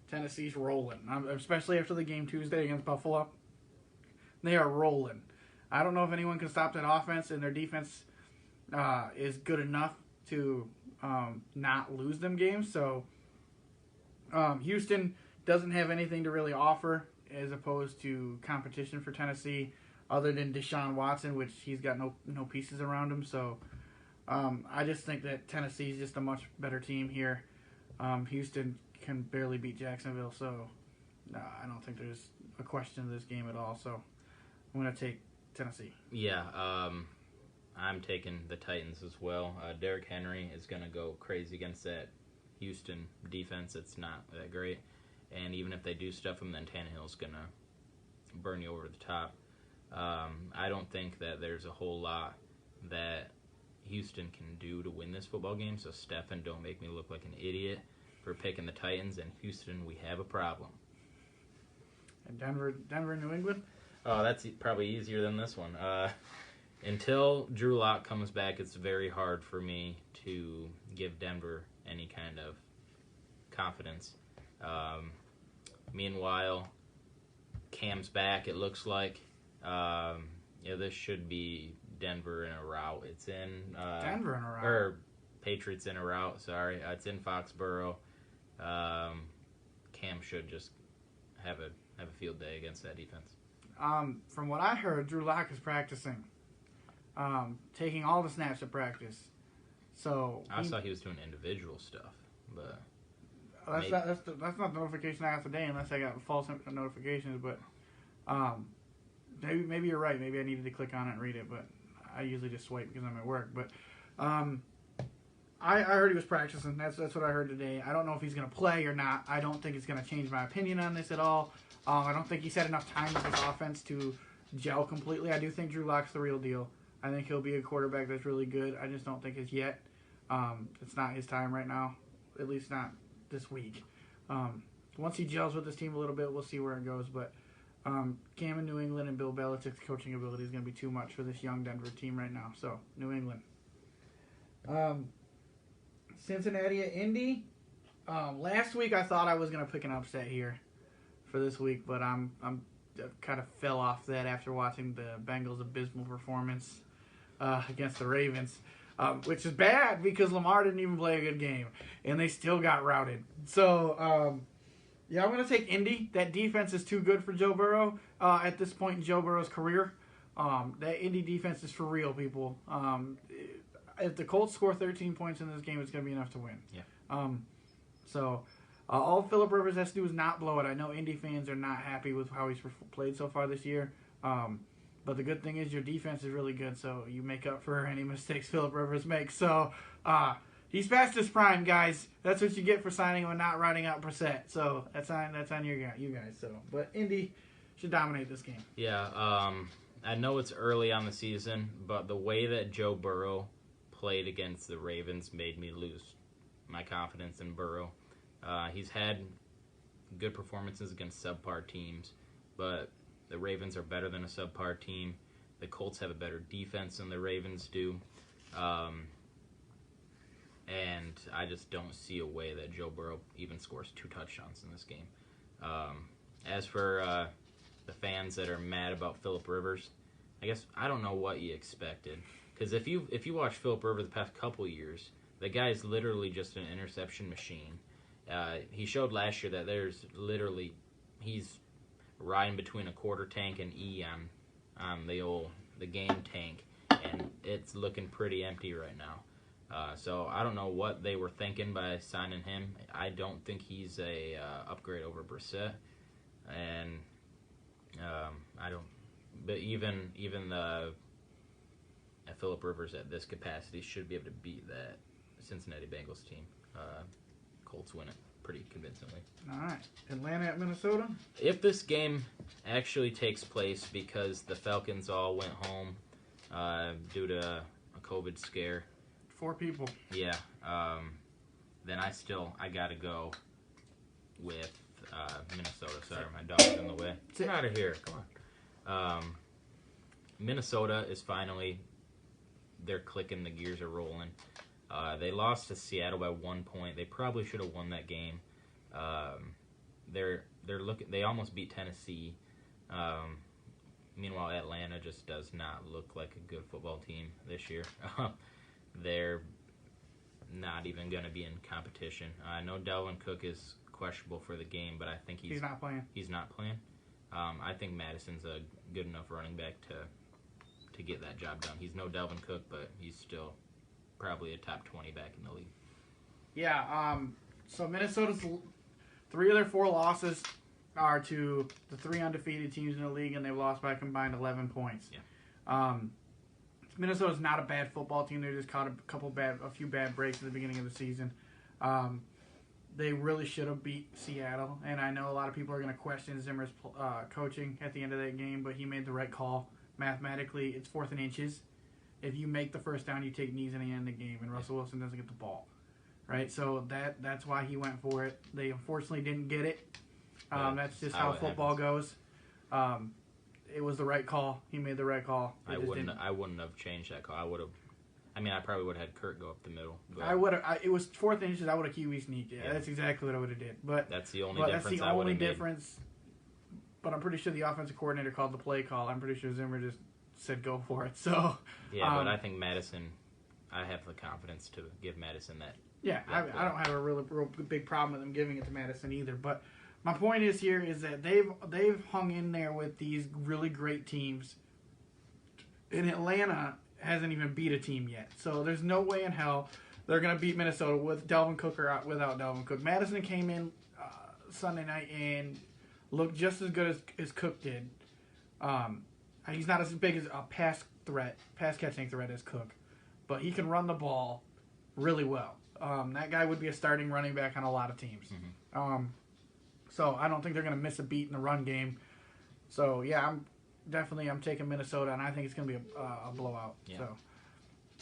Tennessee's rolling, especially after the game Tuesday against Buffalo. They are rolling. I don't know if anyone can stop that offense, and their defense is good enough to not lose them games. So Houston doesn't have anything to really offer as opposed to competition for Tennessee, other than Deshaun Watson, which he's got no pieces around him. So I just think that Tennessee is just a much better team here. Houston can barely beat Jacksonville, so I don't think there's a question of this game at all. So I'm going to take Tennessee. Yeah, I'm taking the Titans as well. Derrick Henry is going to go crazy against that Houston defense. It's not that great. And even if they do stuff him, then Tannehill's going to burn you over the top. I don't think that there's a whole lot that Houston can do to win this football game. So, Stefan, don't make me look like an idiot for picking the Titans. And Houston, we have a problem. And Denver, New England? Oh, that's probably easier than this one. Until Drew Lock comes back, it's very hard for me to give Denver any kind of confidence. Meanwhile, Cam's back, it looks like. This should be Denver in a rout. It's in... Denver in a rout? Or Patriots in a rout, sorry. It's in Foxborough. Cam should just have a field day against that defense. From what I heard, Drew Lock is practicing. Taking all the snaps at practice. So I thought he was doing individual stuff, but... That's not the notification I got today, unless I got false notifications. But maybe you're right. Maybe I needed to click on it and read it. But I usually just swipe because I'm at work. But I heard he was practicing. That's what I heard today. I don't know if he's going to play or not. I don't think it's going to change my opinion on this at all. I don't think he's had enough time with this offense to gel completely. I do think Drew Lock's the real deal. I think he'll be a quarterback that's really good. I just don't think it's yet. It's not his time right now, at least not this week. Once he gels with this team a little bit, we'll see where it goes. But Cam in New England and Bill Belichick's coaching ability is going to be too much for this young Denver team right now. So, New England. Cincinnati at Indy. Last week I thought I was going to pick an upset here for this week, but I'm kind of fell off that after watching the Bengals' abysmal performance against the Ravens. Which is bad because Lamar didn't even play a good game, and they still got routed. So, I'm going to take Indy. That defense is too good for Joe Burrow at this point in Joe Burrow's career. That Indy defense is for real, people. If the Colts score 13 points in this game, it's going to be enough to win. Yeah. All Phillip Rivers has to do is not blow it. I know Indy fans are not happy with how he's played so far this year. But the good thing is your defense is really good, so you make up for any mistakes Phillip Rivers makes. So he's past his prime, guys. That's what you get for signing him and not riding out Brissett. So that's on you guys. So, but Indy should dominate this game. Yeah, I know it's early on the season, but the way that Joe Burrow played against the Ravens made me lose my confidence in Burrow. He's had good performances against subpar teams, but the Ravens are better than a subpar team. The Colts have a better defense than the Ravens do. And I just don't see a way that Joe Burrow even scores 2 touchdowns in this game. As for the fans that are mad about Phillip Rivers, I guess I don't know what you expected. Because if you watch Phillip Rivers the past couple years, the guy's literally just an interception machine. He showed last year that he's riding between a quarter tank and E on the game tank, and it's looking pretty empty right now. So I don't know what they were thinking by signing him. I don't think he's a upgrade over Brissett, and I don't. But even Phillip Rivers at this capacity should be able to beat that Cincinnati Bengals team. Colts win it pretty convincingly. All right, Atlanta at Minnesota. If this game actually takes place because the Falcons all went home due to a COVID scare, 4 people. yeah, then I gotta go with Minnesota. Sorry, my dog's in the way. Get out of here! Come on. Minnesota is finally, they're clicking. The gears are rolling. They lost to Seattle by 1 point. They probably should have won that game. They almost beat Tennessee. Meanwhile, Atlanta just does not look like a good football team this year. They're not even going to be in competition. I know Dalvin Cook is questionable for the game, but I think he's not playing. He's not playing. I think Madison's a good enough running back to get that job done. He's no Dalvin Cook, but he's still probably a top 20 back in the league. Yeah, so Minnesota's 3 of their 4 losses are to the 3 undefeated teams in the league, and they've lost by a combined 11 points. Yeah. Minnesota's not a bad football team. They just caught a few bad breaks at the beginning of the season. They really should have beat Seattle, and I know a lot of people are going to question Zimmer's coaching at the end of that game, but he made the right call. Mathematically, it's 4th and inches. If you make the first down, you take knees in the end of the game, and Russell Wilson doesn't get the ball, right? So that's why he went for it. They unfortunately didn't get it. That's just how football goes. It was the right call. He made the right call. I wouldn't have changed that call. I probably would have had Kurt go up the middle. But I would have. It was 4th and inches. I would have QB sneaked. Yeah, that's exactly what I would have did. But that's the only difference. That's the only difference. But I'm pretty sure the offensive coordinator called the play call. I'm pretty sure Zimmer just said go for it. So yeah, but I think Madison. I have the confidence to give Madison that. Yeah, I don't have a real big problem with them giving it to Madison either. But my point is that they've hung in there with these really great teams. And Atlanta hasn't even beat a team yet. So there's no way in hell they're going to beat Minnesota with Dalvin Cook or without Dalvin Cook. Madison came in Sunday night and looked just as good as Cook did. He's not as big as a pass catching threat as Cook, but he can run the ball really well. That guy would be a starting running back on a lot of teams. Mm-hmm. So I don't think they're going to miss a beat in the run game. So yeah, I'm taking Minnesota, and I think it's going to be a blowout. Yeah.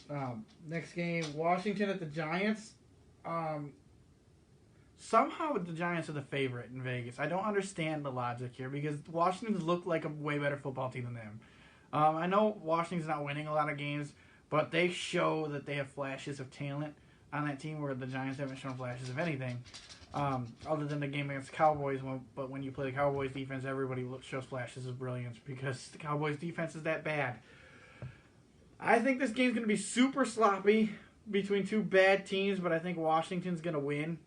So next game, Washington at the Giants. Somehow the Giants are the favorite in Vegas. I don't understand the logic here because Washington's looked like a way better football team than them. I know Washington's not winning a lot of games, but they show that they have flashes of talent on that team where the Giants haven't shown flashes of anything. Other than the game against the Cowboys, but when you play the Cowboys defense, everybody shows flashes of brilliance because the Cowboys defense is that bad. I think this game's going to be super sloppy between 2 bad teams, but I think Washington's going to win.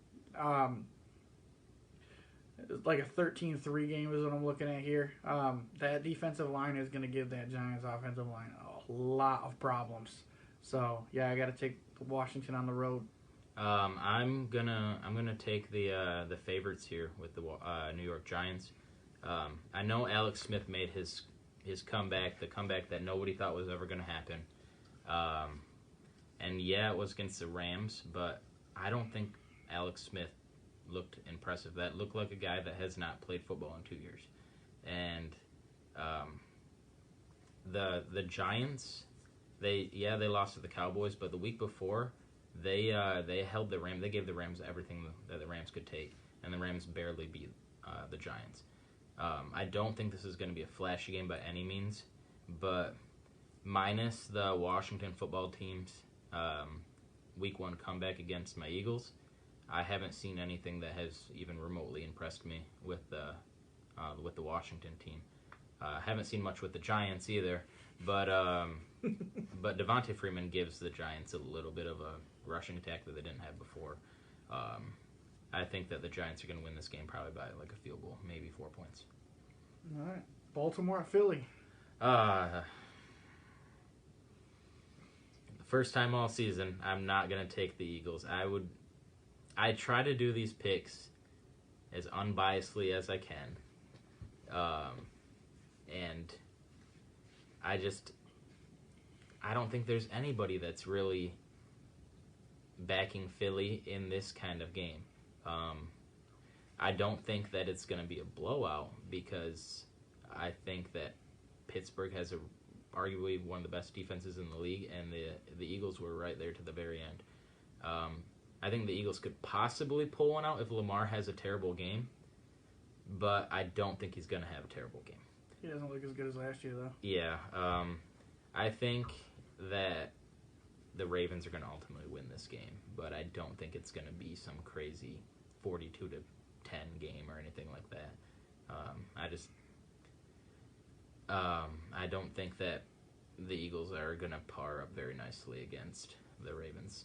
Like a 13-3 game is what I'm looking at here. That defensive line is going to give that Giants offensive line a lot of problems. So yeah, I got to take Washington on the road. I'm gonna take the favorites here with the New York Giants. I know Alex Smith made his comeback, the comeback that nobody thought was ever gonna happen. And yeah, it was against the Rams, but I don't think Alex Smith looked impressive. That looked like a guy that has not played football in 2 years. And the Giants, they lost to the Cowboys, but the week before they held the Rams. They gave the Rams everything that the Rams could take, and the Rams barely beat the Giants. I don't think this is going to be a flashy game by any means, but minus the Washington football team's Week 1 comeback against my Eagles, I haven't seen anything that has even remotely impressed me with the Washington team. I haven't seen much with the Giants either, but Devontae Freeman gives the Giants a little bit of a rushing attack that they didn't have before. I think that the Giants are going to win this game probably by like a field goal, maybe 4 points. All right, Baltimore at Philly. First time all season, I'm not gonna take the Eagles. I try to do these picks as unbiasedly as I can, and I don't think there's anybody that's really backing Philly in this kind of game. I don't think that it's going to be a blowout because I think that Pittsburgh has arguably one of the best defenses in the league, and the Eagles were right there to the very end. I think the Eagles could possibly pull one out if Lamar has a terrible game, but I don't think he's going to have a terrible game. He doesn't look as good as last year, though. Yeah. I think that the Ravens are going to ultimately win this game, but I don't think it's going to be some crazy 42-10 game or anything like that. I don't think that the Eagles are going to par up very nicely against the Ravens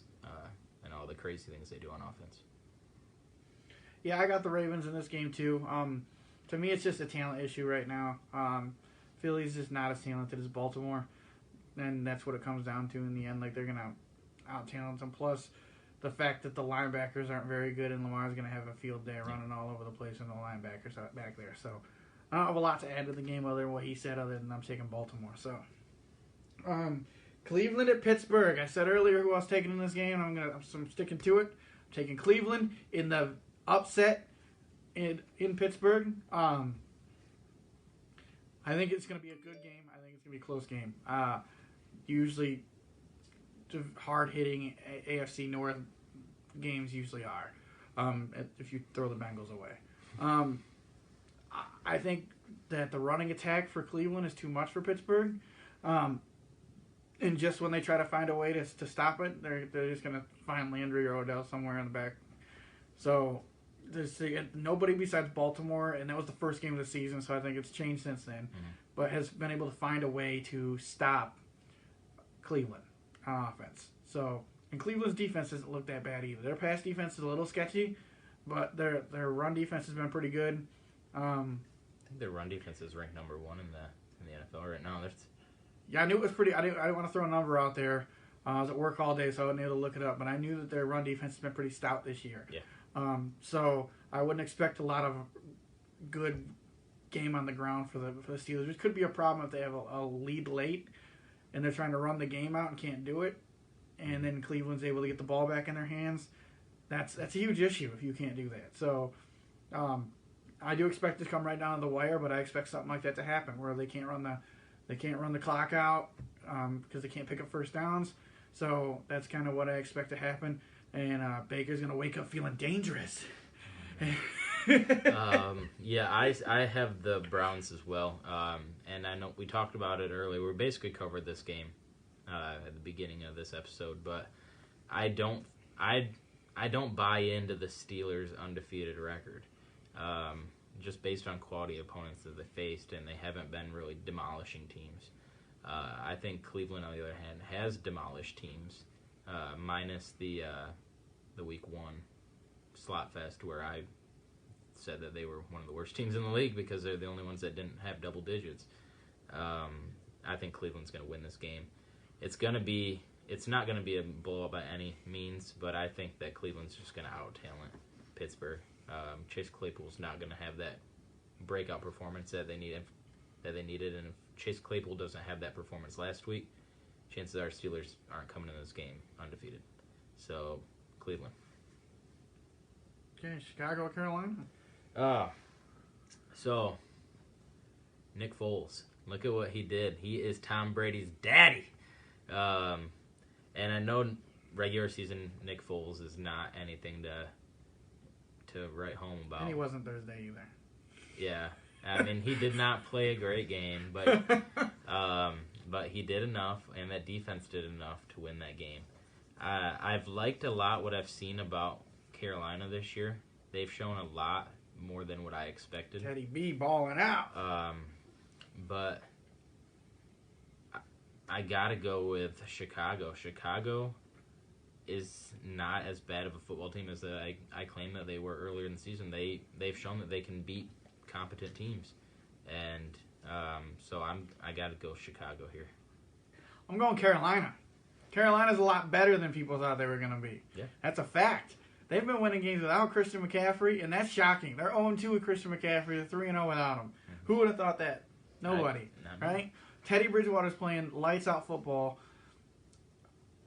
and all the crazy things they do on offense. Yeah, I got the Ravens in this game too. To me, it's just a talent issue right now. Philly's just not as talented as Baltimore, and that's what it comes down to in the end. Like, they're gonna out-talent them. Plus, the fact that the linebackers aren't very good, and Lamar's gonna have a field day running all over the place, and the linebackers are back there. So, I don't have a lot to add to the game other than what he said. Other than I'm taking Baltimore. So, Cleveland at Pittsburgh. I said earlier who I was taking in this game. I'm sticking to it. I'm taking Cleveland in the upset in Pittsburgh. I think it's going to be a good game. I think it's going to be a close game. Usually, hard-hitting AFC North games usually are, if you throw the Bengals away. I think that the running attack for Cleveland is too much for Pittsburgh. And just when they try to find a way to stop it, they're just going to find Landry or Odell somewhere in the back. So there's nobody besides Baltimore, and that was the first game of the season, so I think it's changed since then, but has been able to find a way to stop Cleveland on offense. So, and Cleveland's defense doesn't look that bad either. Their pass defense is a little sketchy, but their run defense has been pretty good. I think their run defense is ranked number 1 in the NFL right now. Yeah, I knew it was pretty. I didn't want to throw a number out there. I was at work all day, so I wasn't able to look it up. But I knew that their run defense has been pretty stout this year. Yeah. So I wouldn't expect a lot of good game on the ground for the Steelers. It could be a problem if they have a lead late and they're trying to run the game out and can't do it, and then Cleveland's able to get the ball back in their hands. That's a huge issue if you can't do that. So I do expect it to come right down to the wire, but I expect something like that to happen where they can't run the clock out because they can't pick up first downs. So that's kind of what I expect to happen. And Baker's going to wake up feeling dangerous. Yeah, I have the Browns as well. And I know we talked about it earlier. We basically covered this game at the beginning of this episode. But I don't buy into the Steelers' undefeated record. Just based on quality opponents that they faced, and they haven't been really demolishing teams. I think Cleveland, on the other hand, has demolished teams. Minus the week 1 slot fest where I said that they were one of the worst teams in the league because they're the only ones that didn't have double digits. I think Cleveland's going to win this game. It's not going to be a blowout by any means, but I think that Cleveland's just going to out-talent Pittsburgh. Chase Claypool's not going to have that breakout performance that they needed, and if Chase Claypool doesn't have that performance last week, chances are Steelers aren't coming in this game undefeated. So, Cleveland. Okay, Chicago, Carolina. So, Nick Foles. Look at what he did. He is Tom Brady's daddy. And I know regular season Nick Foles is not anything to write home about. And he wasn't Thursday either. Yeah. I mean, he did not play a great game, but he did enough, and that defense did enough to win that game. I've liked a lot what I've seen about Carolina this year. They've shown a lot more than what I expected. Teddy B balling out. But I gotta go with Chicago. Chicago is not as bad of a football team as I claimed that they were earlier in the season. They've shown that they can beat competent teams, and So I got to go Chicago here. I'm going Carolina. Carolina's a lot better than people thought they were going to be. Yeah. That's a fact. They've been winning games without Christian McCaffrey, and that's shocking. They're 0-2 with Christian McCaffrey. They're 3-0 without him. Mm-hmm. Who would have thought that? Nobody, right? Teddy Bridgewater's playing lights out football.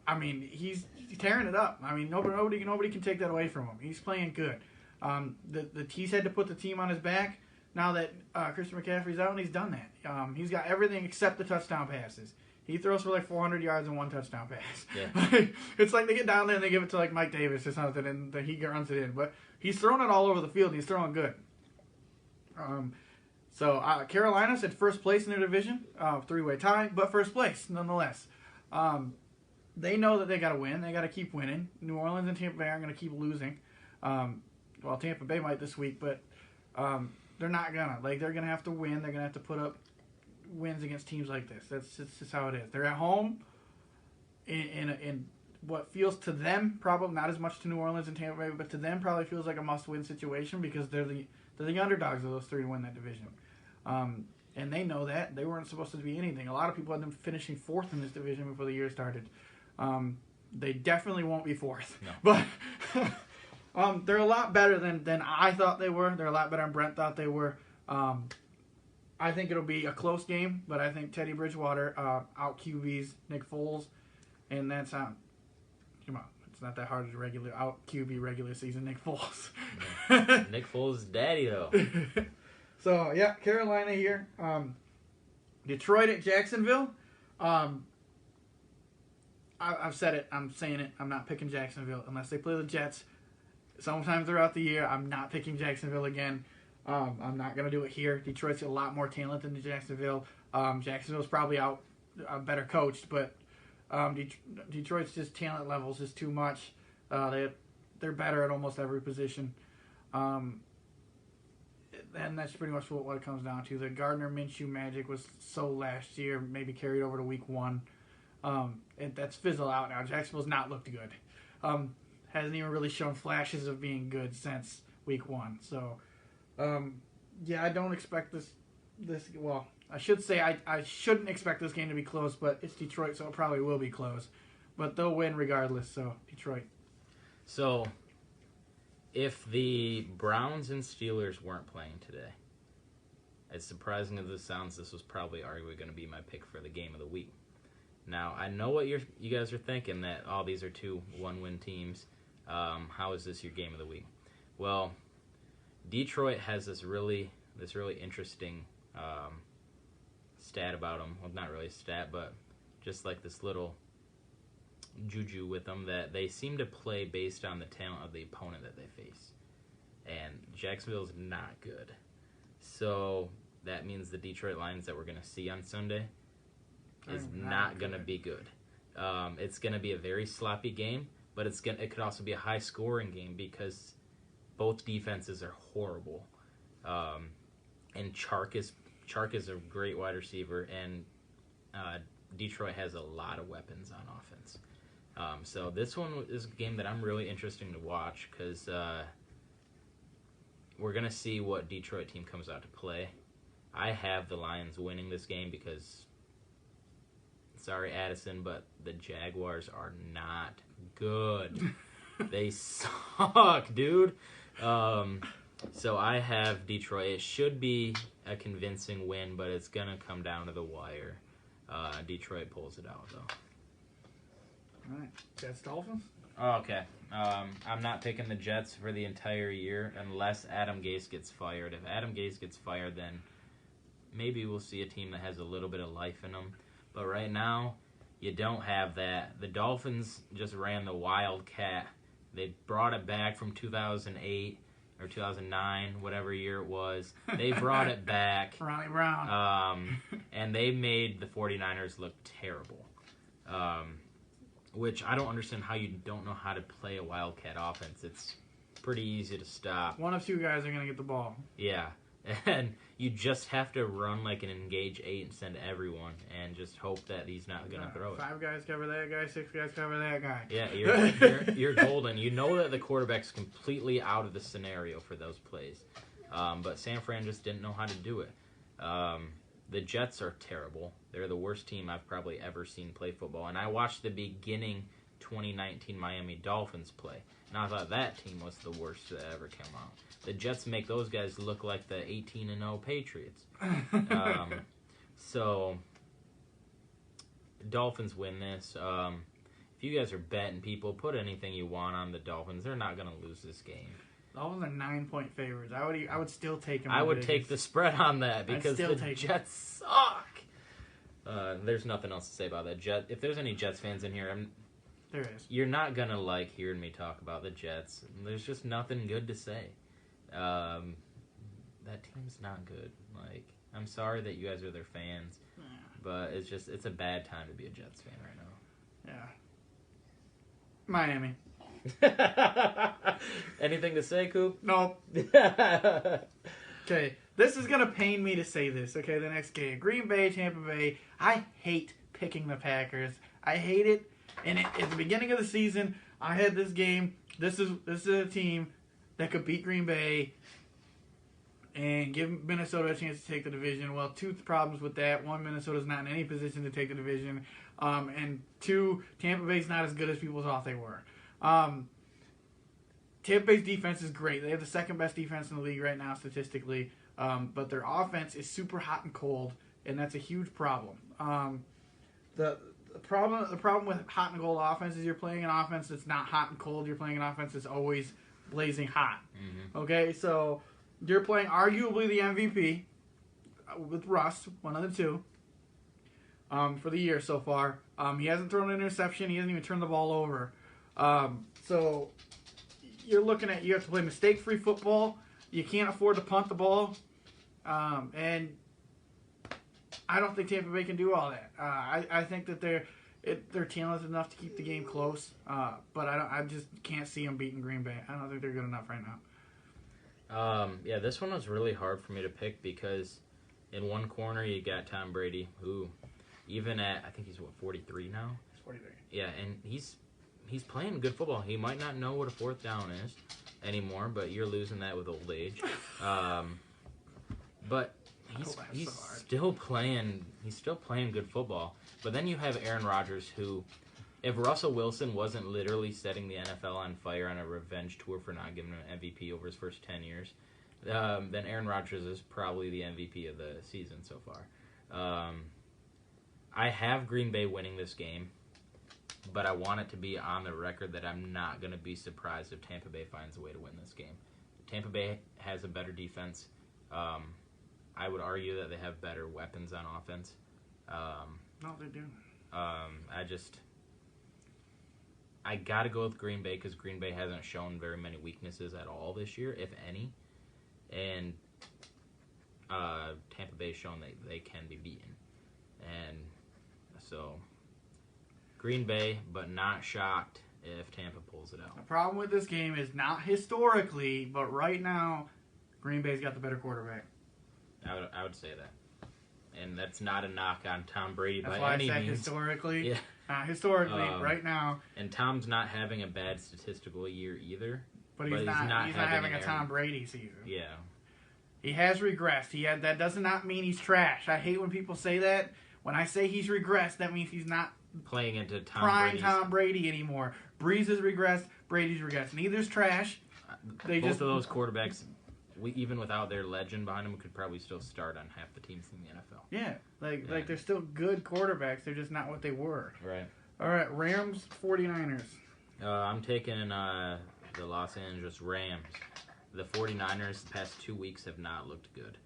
I mean, he's tearing it up. I mean, nobody can take that away from him. He's playing good. He's had to put the team on his back now that Christian McCaffrey's out, and he's done that. He's got everything except the touchdown passes. He throws for like 400 yards and 1 touchdown pass. Yeah. It's like they get down there and they give it to like Mike Davis or something, and he runs it in. But he's throwing it all over the field, and he's throwing good. So Carolina's at first place in their division, 3-way tie, but first place nonetheless. They know that they got to win. They got to keep winning. New Orleans and Tampa Bay aren't going to keep losing. Well, Tampa Bay might this week, but they're not gonna. Like, they're gonna have to win. They're gonna have to put up wins against teams like this. That's just how it is. They're at home in what feels to them probably not as much to New Orleans and Tampa Bay, but to them probably feels like a must-win situation because they're the underdogs of those three to win that division. And they know that. They weren't supposed to be anything. A lot of people had them finishing fourth in this division before the year started. They definitely won't be fourth. No. But they're a lot better than I thought they were. They're a lot better than Brent thought they were. I think it'll be a close game, but I think Teddy Bridgewater out QBs Nick Foles, and that's come on. It's not that hard to out QB regular season Nick Foles. Yeah. Nick Foles' daddy, though. So, yeah, Carolina here. Detroit at Jacksonville. I've said it. I'm saying it. I'm not picking Jacksonville unless they play the Jets. Sometime throughout the year, I'm not picking Jacksonville again. I'm not going to do it here. Detroit's a lot more talent than Jacksonville. Jacksonville's probably better coached, but Detroit's just talent levels is too much. They're better at almost every position. And that's pretty much what it comes down to. The Gardner Minshew magic was so last year, maybe carried over to week 1. And that's fizzled out now. Jacksonville's not looked good. Hasn't even really shown flashes of being good since week 1. So, I don't expect this. Well, I should say I shouldn't expect this game to be close, but it's Detroit, so it probably will be close. But they'll win regardless. So Detroit. So, if the Browns and Steelers weren't playing today, as surprising as this sounds, this was probably arguably going to be my pick for the game of the week. Now, I know what you guys are thinking, that these are 2 one-win teams. How is this your game of the week? Well, Detroit has this really interesting stat about them. Well, not really a stat, but just like this little juju with them, that they seem to play based on the talent of the opponent that they face. And Jacksonville's not good. So that means the Detroit Lions that we're going to see on Sunday is not going to be good. It's going to be a very sloppy game, but it could also be a high-scoring game because both defenses are horrible. And Chark is a great wide receiver, and Detroit has a lot of weapons on offense. So this one is a game that I'm really interested to watch because we're going to see what Detroit team comes out to play. I have the Lions winning this game because, sorry, Addison, but the Jaguars are not good. They suck, dude. So I have Detroit. It should be a convincing win, but it's going to come down to the wire. Detroit pulls it out, though. All right. Jets Dolphins? Okay. I'm not picking the Jets for the entire year unless Adam Gase gets fired. If Adam Gase gets fired, then maybe we'll see a team that has a little bit of life in them. But right now, you don't have that. The Dolphins just ran the Wildcat. They brought it back from 2008 or 2009, whatever year it was. They brought it back. Ronnie Brown. And they made the 49ers look terrible. Which I don't understand how you don't know how to play a Wildcat offense. It's pretty easy to stop. One of 2 guys are going to get the ball. Yeah. And you just have to run like an engage 8 and send everyone and just hope that he's not going to throw it. 5 guys cover that guy, 6 guys cover that guy. Yeah, you're golden. You know that the quarterback's completely out of the scenario for those plays. But San Fran just didn't know how to do it. The Jets are terrible. They're the worst team I've probably ever seen play football. And I watched the beginning 2019 Miami Dolphins play, and I thought that team was the worst that ever came out. The Jets make those guys look like the 18-0 Patriots. So, Dolphins win this. If you guys are betting people, put anything you want on the Dolphins. They're not going to lose this game. Dolphins are 9-point favorites. I would still take them. I would take the spread on that because the Jets suck. There's nothing else to say about that. If there's any Jets fans in here, there is. You're not going to like hearing me talk about the Jets. There's just nothing good to say. That team's not good. Like, I'm sorry that you guys are their fans, but it's a bad time to be a Jets fan right now. Yeah. Miami. Anything to say, Coop? Nope. Okay, this is going to pain me to say this, okay, the next game. Green Bay, Tampa Bay. I hate picking the Packers. I hate it. And at the beginning of the season, I had this game. This is a team that could beat Green Bay and give Minnesota a chance to take the division. Well, two problems with that. One, Minnesota's not in any position to take the division. And two, Tampa Bay's not as good as people thought they were. Tampa Bay's defense is great. They have the second best defense in the league right now statistically. But their offense is super hot and cold, and that's a huge problem. The problem with hot and cold offense is you're playing an offense that's not hot and cold. You're playing an offense that's always blazing hot. Mm-hmm. Okay, so you're playing arguably the MVP with Russ, one of the two, for the year so far. He hasn't thrown an interception. He hasn't even turned the ball over. So you're looking at, you have to play mistake-free football. You can't afford to punt the ball. And I don't think Tampa Bay can do all that. I think that they're talented enough to keep the game close, but I just can't see them beating Green Bay. I don't think they're good enough right now. Yeah, this one was really hard for me to pick because in one corner you got Tom Brady, who even at, I think he's 43 now? He's 43. Yeah, and he's playing good football. He might not know what a fourth down is anymore, but you're losing that with old age. But he's still playing good football. But then you have Aaron Rodgers, who, if Russell Wilson wasn't literally setting the NFL on fire on a revenge tour for not giving him an MVP over his first 10 years, then Aaron Rodgers is probably the MVP of the season so far. I have Green Bay winning this game, but I want it to be on the record that I'm not going to be surprised if Tampa Bay finds a way to win this game. Tampa Bay has a better defense. I would argue that they have better weapons on offense. No, they do. I got to go with Green Bay because Green Bay hasn't shown very many weaknesses at all this year, if any. And Tampa Bay's shown that they can be beaten. And so, Green Bay, but not shocked if Tampa pulls it out. The problem with this game is not historically, but right now, Green Bay's got the better quarterback. I would say that. And that's not a knock on Tom Brady by any means. That's why I said historically. Yeah. Historically, right now. And Tom's not having a bad statistical year either. But he's not having a Tom Brady season. Yeah. He has regressed. That does not mean he's trash. I hate when people say that. When I say he's regressed, that means he's not playing into Tom Brady anymore. Breeze has regressed. Brady's regressed. Neither's trash. Both of those quarterbacks, even without their legend behind them, could probably still start on half the teams in the NFL. Yeah, like they're still good quarterbacks. They're just not what they were. Right. All right, Rams, 49ers. I'm taking the Los Angeles Rams. The 49ers the past 2 weeks have not looked good.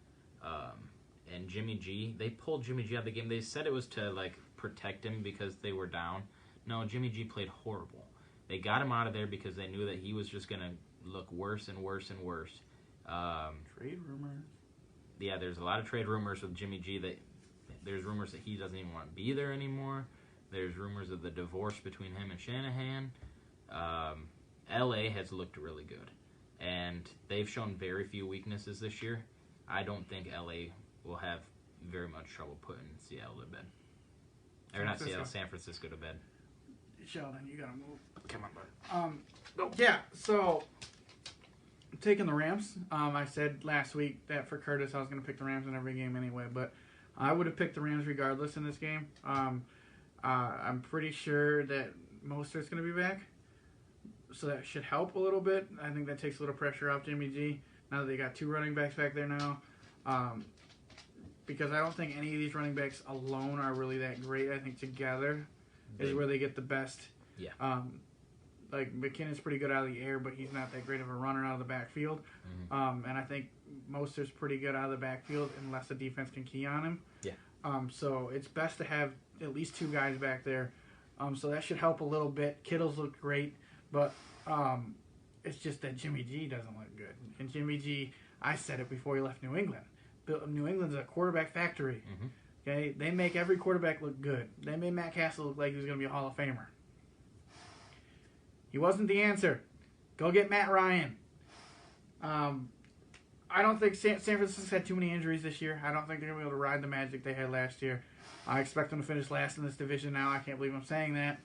And Jimmy G, they pulled Jimmy G out of the game. They said it was to protect him because they were down. No, Jimmy G played horrible. They got him out of there because they knew that he was just going to look worse and worse and worse. Trade rumors. Yeah, there's a lot of trade rumors with Jimmy G. There's rumors that he doesn't even want to be there anymore. There's rumors of the divorce between him and Shanahan. LA has looked really good, and they've shown very few weaknesses this year. I don't think LA will have very much trouble putting Seattle to bed. Or not Seattle, San Francisco to bed. Sheldon, you gotta move. Come on, bud. Yeah, so taking the Rams. I said last week that for Curtis I was going to pick the Rams in every game anyway, but I would have picked the Rams regardless in this game. I'm pretty sure that Mostert's going to be back, so that should help a little bit. I think that takes a little pressure off Jimmy G now that they got 2 running backs back there now. Because I don't think any of these running backs alone are really that great. I think together is where they get the best. Yeah. Like McKinnon's pretty good out of the air, but he's not that great of a runner out of the backfield. Mm-hmm. And I think Mostert's pretty good out of the backfield unless the defense can key on him. Yeah. So it's best to have at least 2 guys back there. So that should help a little bit. Kittle's looked great, but it's just that Jimmy G doesn't look good. And Jimmy G, I said it before he left New England. New England's a quarterback factory. Mm-hmm. Okay, they make every quarterback look good. They made Matt Castle look like he was going to be a Hall of Famer. He wasn't the answer. Go get Matt Ryan. I don't think San Francisco's had too many injuries this year. I don't think they're going to be able to ride the magic they had last year. I expect them to finish last in this division now. I can't believe I'm saying that.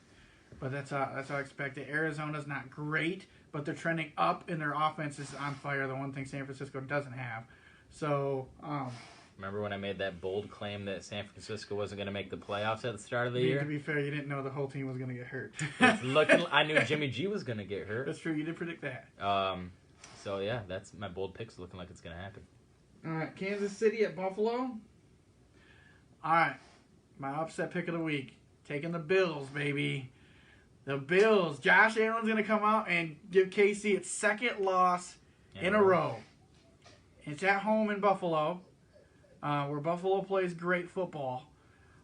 But that's how I expect it. Arizona's not great, but they're trending up, and their offense is on fire, the one thing San Francisco doesn't have. So, remember when I made that bold claim that San Francisco wasn't going to make the playoffs at the start of the year? To be fair, you didn't know the whole team was going to get hurt. I knew Jimmy G was going to get hurt. That's true. You did predict that. So, yeah, that's my bold pick's looking like it's going to happen. All right, Kansas City at Buffalo. All right, my upset pick of the week. Taking the Bills, baby. The Bills. Josh Allen's going to come out and give KC its 2nd loss in a row. It's at home in Buffalo, where Buffalo plays great football.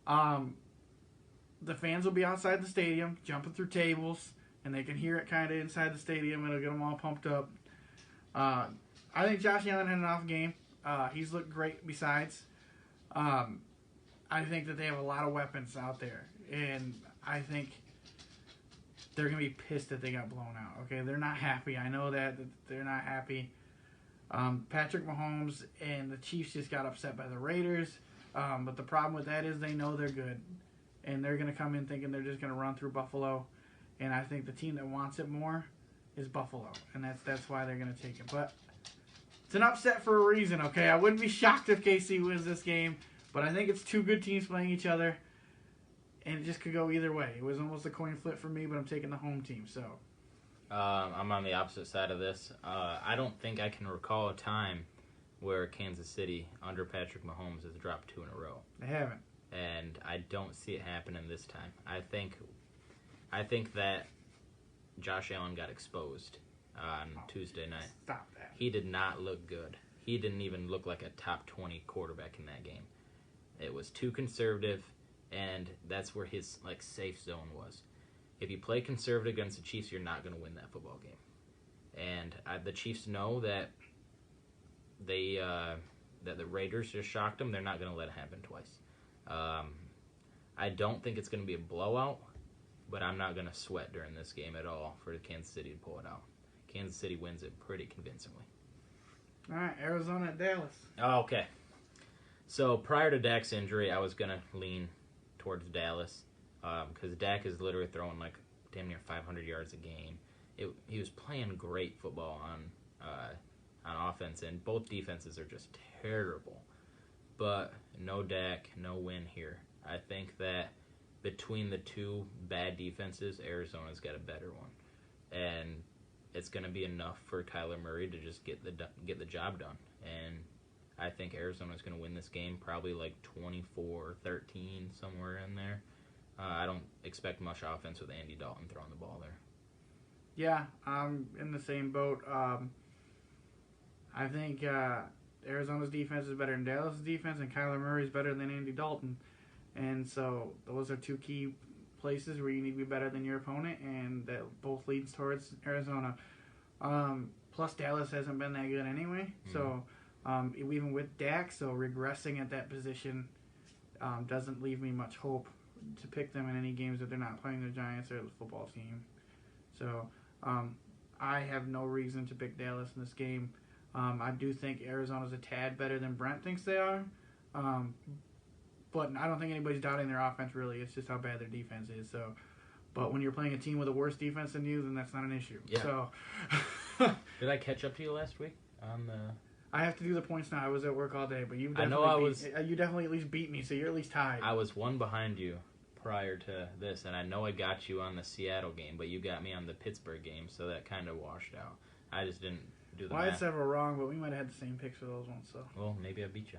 The fans will be outside the stadium, jumping through tables, and they can hear it kind of inside the stadium. It'll get them all pumped up. I think Josh Allen had an off game. He's looked great besides. I think that they have a lot of weapons out there, and I think they're going to be pissed that they got blown out. Okay, they're not happy. I know that they're not happy. Patrick Mahomes and the Chiefs just got upset by the Raiders. But the problem with that is they know they're good. And they're going to come in thinking they're just going to run through Buffalo. And I think the team that wants it more is Buffalo. And that's why they're going to take it. But it's an upset for a reason, okay? I wouldn't be shocked if KC wins this game. But I think it's 2 good teams playing each other. And it just could go either way. It was almost a coin flip for me, but I'm taking the home team, so... I'm on the opposite side of this. I don't think I can recall a time where Kansas City, under Patrick Mahomes, has dropped 2 in a row. They haven't. And I don't see it happening this time. I think that Josh Allen got exposed on Tuesday night. Stop that. He did not look good. He didn't even look like a top 20 quarterback in that game. It was too conservative, and that's where his safe zone was. If you play conservative against the Chiefs, you're not going to win that football game. And the Chiefs know that that the Raiders just shocked them. They're not going to let it happen twice. I don't think it's going to be a blowout, but I'm not going to sweat during this game at all for Kansas City to pull it out. Kansas City wins it pretty convincingly. All right, Arizona at Dallas. Oh, okay. So prior to Dak's injury, I was going to lean towards Dallas. Because Dak is literally throwing damn near 500 yards a game. He was playing great football on offense, and both defenses are just terrible. But no Dak, no win here. I think that between the 2 bad defenses, Arizona's got a better one, and it's going to be enough for Kyler Murray to just get the job done. And I think Arizona's going to win this game, probably 24-13, somewhere in there. I don't expect much offense with Andy Dalton throwing the ball there. Yeah, I'm in the same boat. I think Arizona's defense is better than Dallas' defense, and Kyler Murray is better than Andy Dalton. And so those are 2 key places where you need to be better than your opponent, and that both leads towards Arizona. Plus, Dallas hasn't been that good anyway. Mm-hmm. So even with Dak, so regressing at that position doesn't leave me much hope to pick them in any games that they're not playing the Giants or the football team. So I have no reason to pick Dallas in this game. I do think Arizona's a tad better than Brent thinks they are. But I don't think anybody's doubting their offense, really. It's just how bad their defense is. So, but when you're playing a team with a worse defense than you, then that's not an issue. Yeah. So, Did I catch up to you last week on the I have to do the points now. I was at work all day, but you I definitely know you definitely at least beat me, so you're at least tied. I was one behind you prior to this, and I know I got you on the Seattle game, but you got me on the Pittsburgh game, so that kind of washed out. I just didn't do the Well, I had math. several wrong, but we might have had the same picks for those ones. So Well, maybe I beat you.